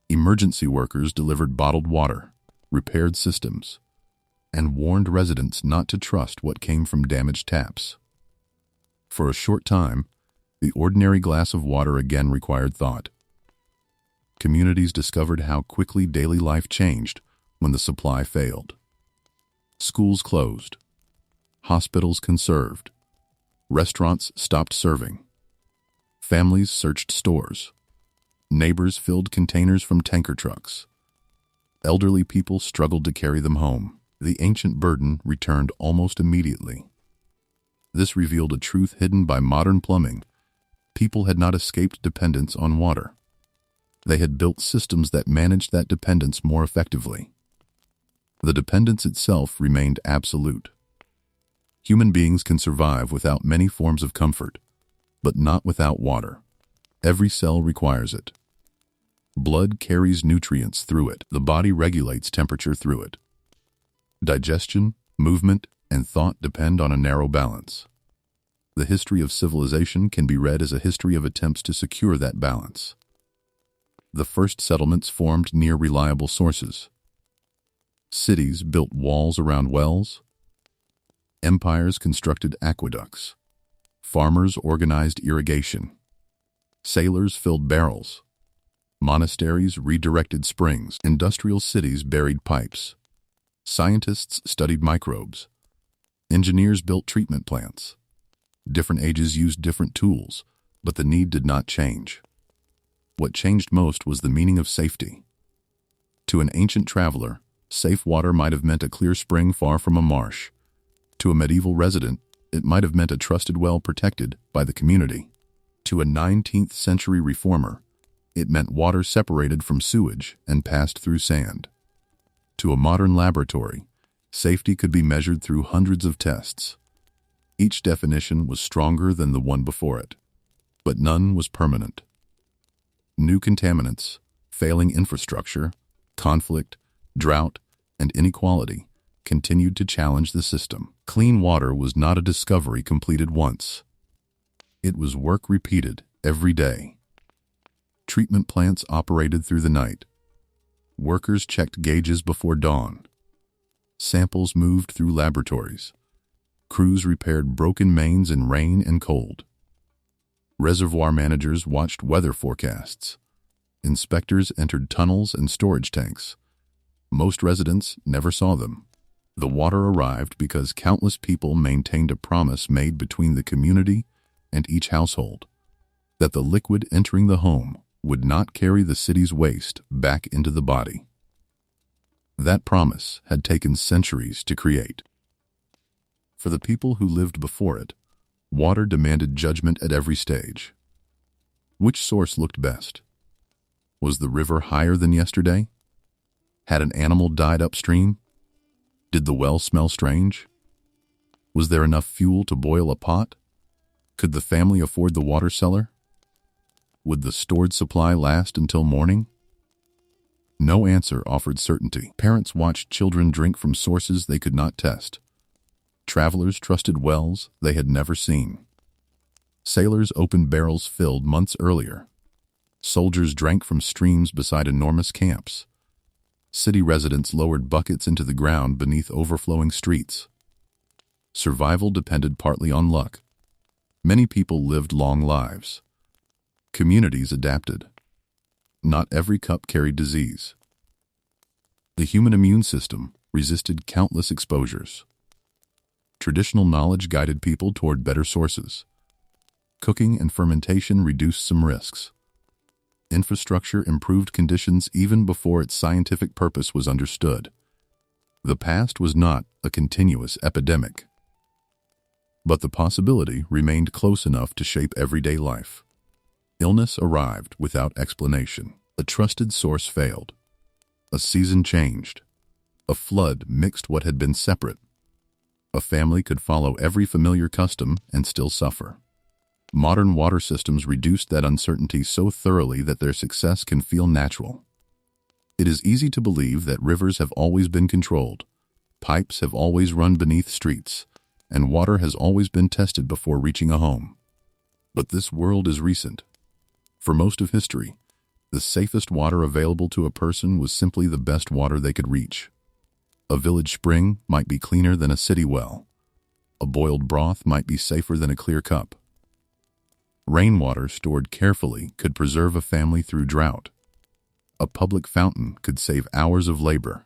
Emergency workers delivered bottled water, repaired systems, and warned residents not to trust what came from damaged taps. For a short time, the ordinary glass of water again required thought. Communities discovered how quickly daily life changed when the supply failed. Schools closed. Hospitals conserved. Restaurants stopped serving. Families searched stores. Neighbors filled containers from tanker trucks. Elderly people struggled to carry them home. The ancient burden returned almost immediately. This revealed a truth hidden by modern plumbing. People had not escaped dependence on water. They had built systems that managed that dependence more effectively. The dependence itself remained absolute. Human beings can survive without many forms of comfort, but not without water. Every cell requires it. Blood carries nutrients through it. The body regulates temperature through it. Digestion, movement, and thought depend on a narrow balance. The history of civilization can be read as a history of attempts to secure that balance. The first settlements formed near reliable sources. Cities built walls around wells. Empires constructed aqueducts. Farmers organized irrigation. Sailors filled barrels. Monasteries redirected springs. Industrial cities buried pipes. Scientists studied microbes. Engineers built treatment plants. Different ages used different tools, but the need did not change. What changed most was the meaning of safety. To an ancient traveler, safe water might have meant a clear spring far from a marsh. To a medieval resident, it might have meant a trusted well protected by the community. To a 19th century reformer, it meant water separated from sewage and passed through sand. To a modern laboratory, safety could be measured through hundreds of tests. Each definition was stronger than the one before it, but none was permanent. New contaminants, failing infrastructure, conflict, drought, and inequality continued to challenge the system. Clean water was not a discovery completed once. It was work repeated every day. Treatment plants operated through the night. Workers checked gauges before dawn. Samples moved through laboratories. Crews repaired broken mains in rain and cold. Reservoir managers watched weather forecasts. Inspectors entered tunnels and storage tanks. Most residents never saw them. The water arrived because countless people maintained a promise made between the community and each household, that the liquid entering the home would not carry the city's waste back into the body. That promise had taken centuries to create. For the people who lived before it, water demanded judgment at every stage. Which source looked best? Was the river higher than yesterday? Had an animal died upstream? Did the well smell strange? Was there enough fuel to boil a pot? Could the family afford the water cellar? Would the stored supply last until morning? No answer offered certainty. Parents watched children drink from sources they could not test. Travelers trusted wells they had never seen. Sailors opened barrels filled months earlier. Soldiers drank from streams beside enormous camps. City residents lowered buckets into the ground beneath overflowing streets. Survival depended partly on luck. Many people lived long lives. Communities adapted. Not every cup carried disease. The human immune system resisted countless exposures. Traditional knowledge guided people toward better sources. Cooking and fermentation reduced some risks. Infrastructure improved conditions even before its scientific purpose was understood. The past was not a continuous epidemic, but the possibility remained close enough to shape everyday life. Illness arrived without explanation. A trusted source failed. A season changed. A flood mixed what had been separate. A family could follow every familiar custom and still suffer. Modern water systems reduced that uncertainty so thoroughly that their success can feel natural. It is easy to believe that rivers have always been controlled, pipes have always run beneath streets, and water has always been tested before reaching a home. But this world is recent. For most of history, the safest water available to a person was simply the best water they could reach. A village spring might be cleaner than a city well. A boiled broth might be safer than a clear cup. Rainwater stored carefully could preserve a family through drought. A public fountain could save hours of labor.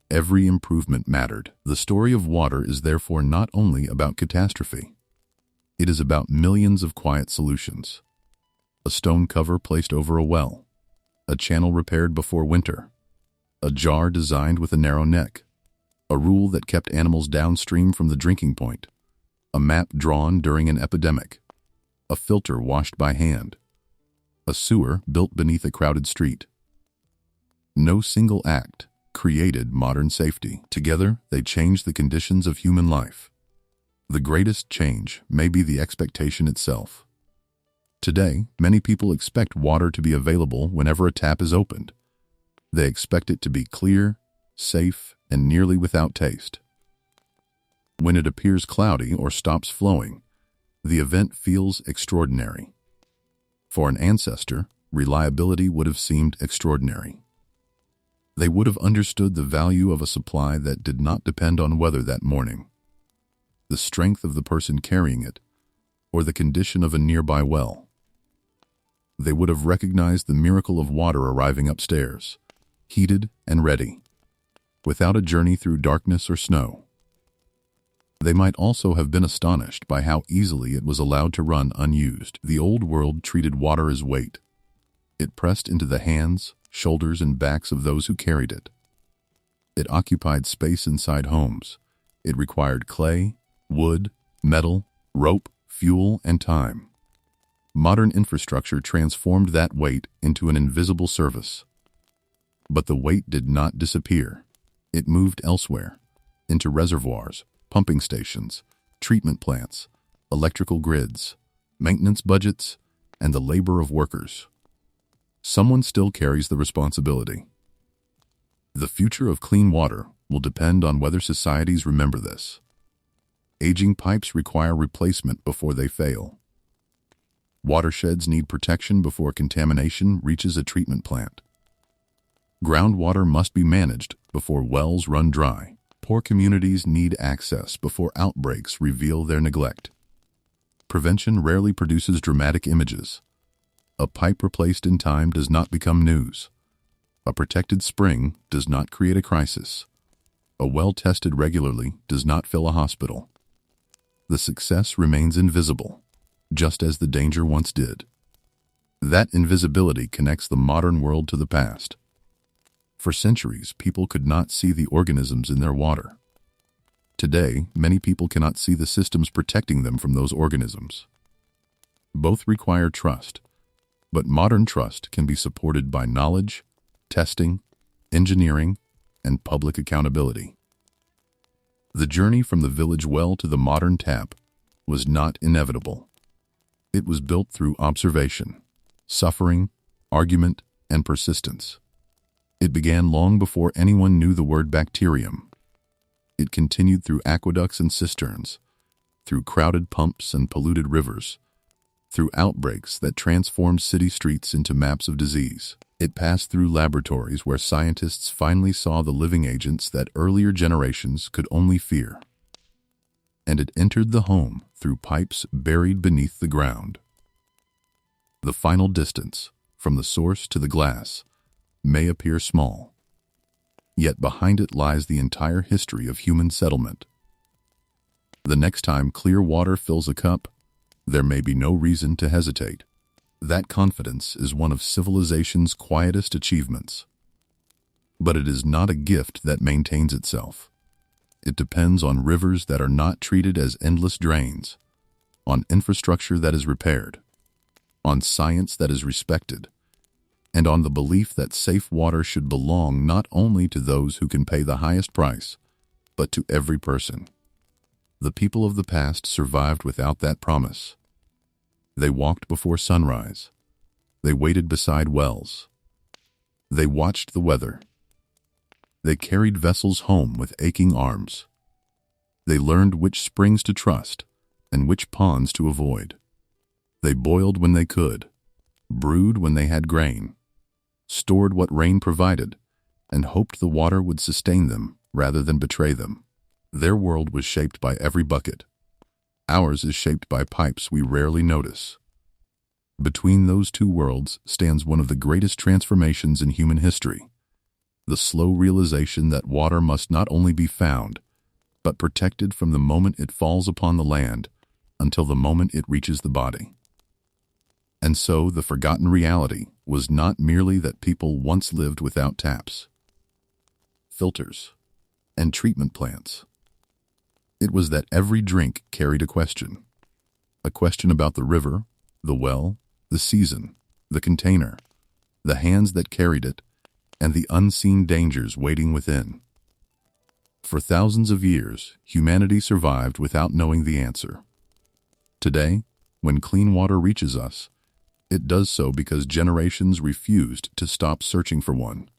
Every improvement mattered. The story of water is therefore not only about catastrophe. It is about millions of quiet solutions. A stone cover placed over a well. A channel repaired before winter. A jar designed with a narrow neck. A rule that kept animals downstream from the drinking point. A map drawn during an epidemic. A filter washed by hand. A sewer built beneath a crowded street. No single act created modern safety. Together, they changed the conditions of human life. The greatest change may be the expectation itself. Today, many people expect water to be available whenever a tap is opened. They expect it to be clear, safe, and nearly without taste. When it appears cloudy or stops flowing, the event feels extraordinary. For an ancestor, reliability would have seemed extraordinary. They would have understood the value of a supply that did not depend on weather that morning, the strength of the person carrying it, or the condition of a nearby well. They would have recognized the miracle of water arriving upstairs, heated and ready, without a journey through darkness or snow. They might also have been astonished by how easily it was allowed to run unused. The old world treated water as weight. It pressed into the hands, shoulders, and backs of those who carried it. It occupied space inside homes. It required clay, wood, metal, rope, fuel, and time. Modern infrastructure transformed that weight into an invisible service. But the weight did not disappear. It moved elsewhere, into reservoirs, pumping stations, treatment plants, electrical grids, maintenance budgets, and the labor of workers. Someone still carries the responsibility. The future of clean water will depend on whether societies remember this. Aging pipes require replacement before they fail. Watersheds need protection before contamination reaches a treatment plant. Groundwater must be managed before wells run dry. Poor communities need access before outbreaks reveal their neglect. Prevention rarely produces dramatic images. A pipe replaced in time does not become news. A protected spring does not create a crisis. A well tested regularly does not fill a hospital. The success remains invisible, just as the danger once did. That invisibility connects the modern world to the past. For centuries, people could not see the organisms in their water. Today, many people cannot see the systems protecting them from those organisms. Both require trust, but modern trust can be supported by knowledge, testing, engineering, and public accountability. The journey from the village well to the modern tap was not inevitable. It was built through observation, suffering, argument, and persistence. It began long before anyone knew the word bacterium. It continued through aqueducts and cisterns, through crowded pumps and polluted rivers, through outbreaks that transformed city streets into maps of disease. It passed through laboratories where scientists finally saw the living agents that earlier generations could only fear. And it entered the home through pipes buried beneath the ground. The final distance, from the source to the glass, may appear small, yet behind it lies the entire history of human settlement. The next time clear water fills a cup, there may be no reason to hesitate. That confidence is one of civilization's quietest achievements. But it is not a gift that maintains itself. It depends on rivers that are not treated as endless drains, on infrastructure that is repaired, on science that is respected, and on the belief that safe water should belong not only to those who can pay the highest price, but to every person. The people of the past survived without that promise. They walked before sunrise. They waited beside wells. They watched the weather. They carried vessels home with aching arms. They learned which springs to trust and which ponds to avoid. They boiled when they could, brewed when they had grain, stored what rain provided, and hoped the water would sustain them rather than betray them. Their world was shaped by every bucket. Ours is shaped by pipes we rarely notice. Between those two worlds stands one of the greatest transformations in human history: the slow realization that water must not only be found, but protected from the moment it falls upon the land until the moment it reaches the body. And so the forgotten reality was not merely that people once lived without taps, filters, and treatment plants. It was that every drink carried a question about the river, the well, the season, the container, the hands that carried it, and the unseen dangers waiting within. For thousands of years, humanity survived without knowing the answer. Today, when clean water reaches us, it does so because generations refused to stop searching for one.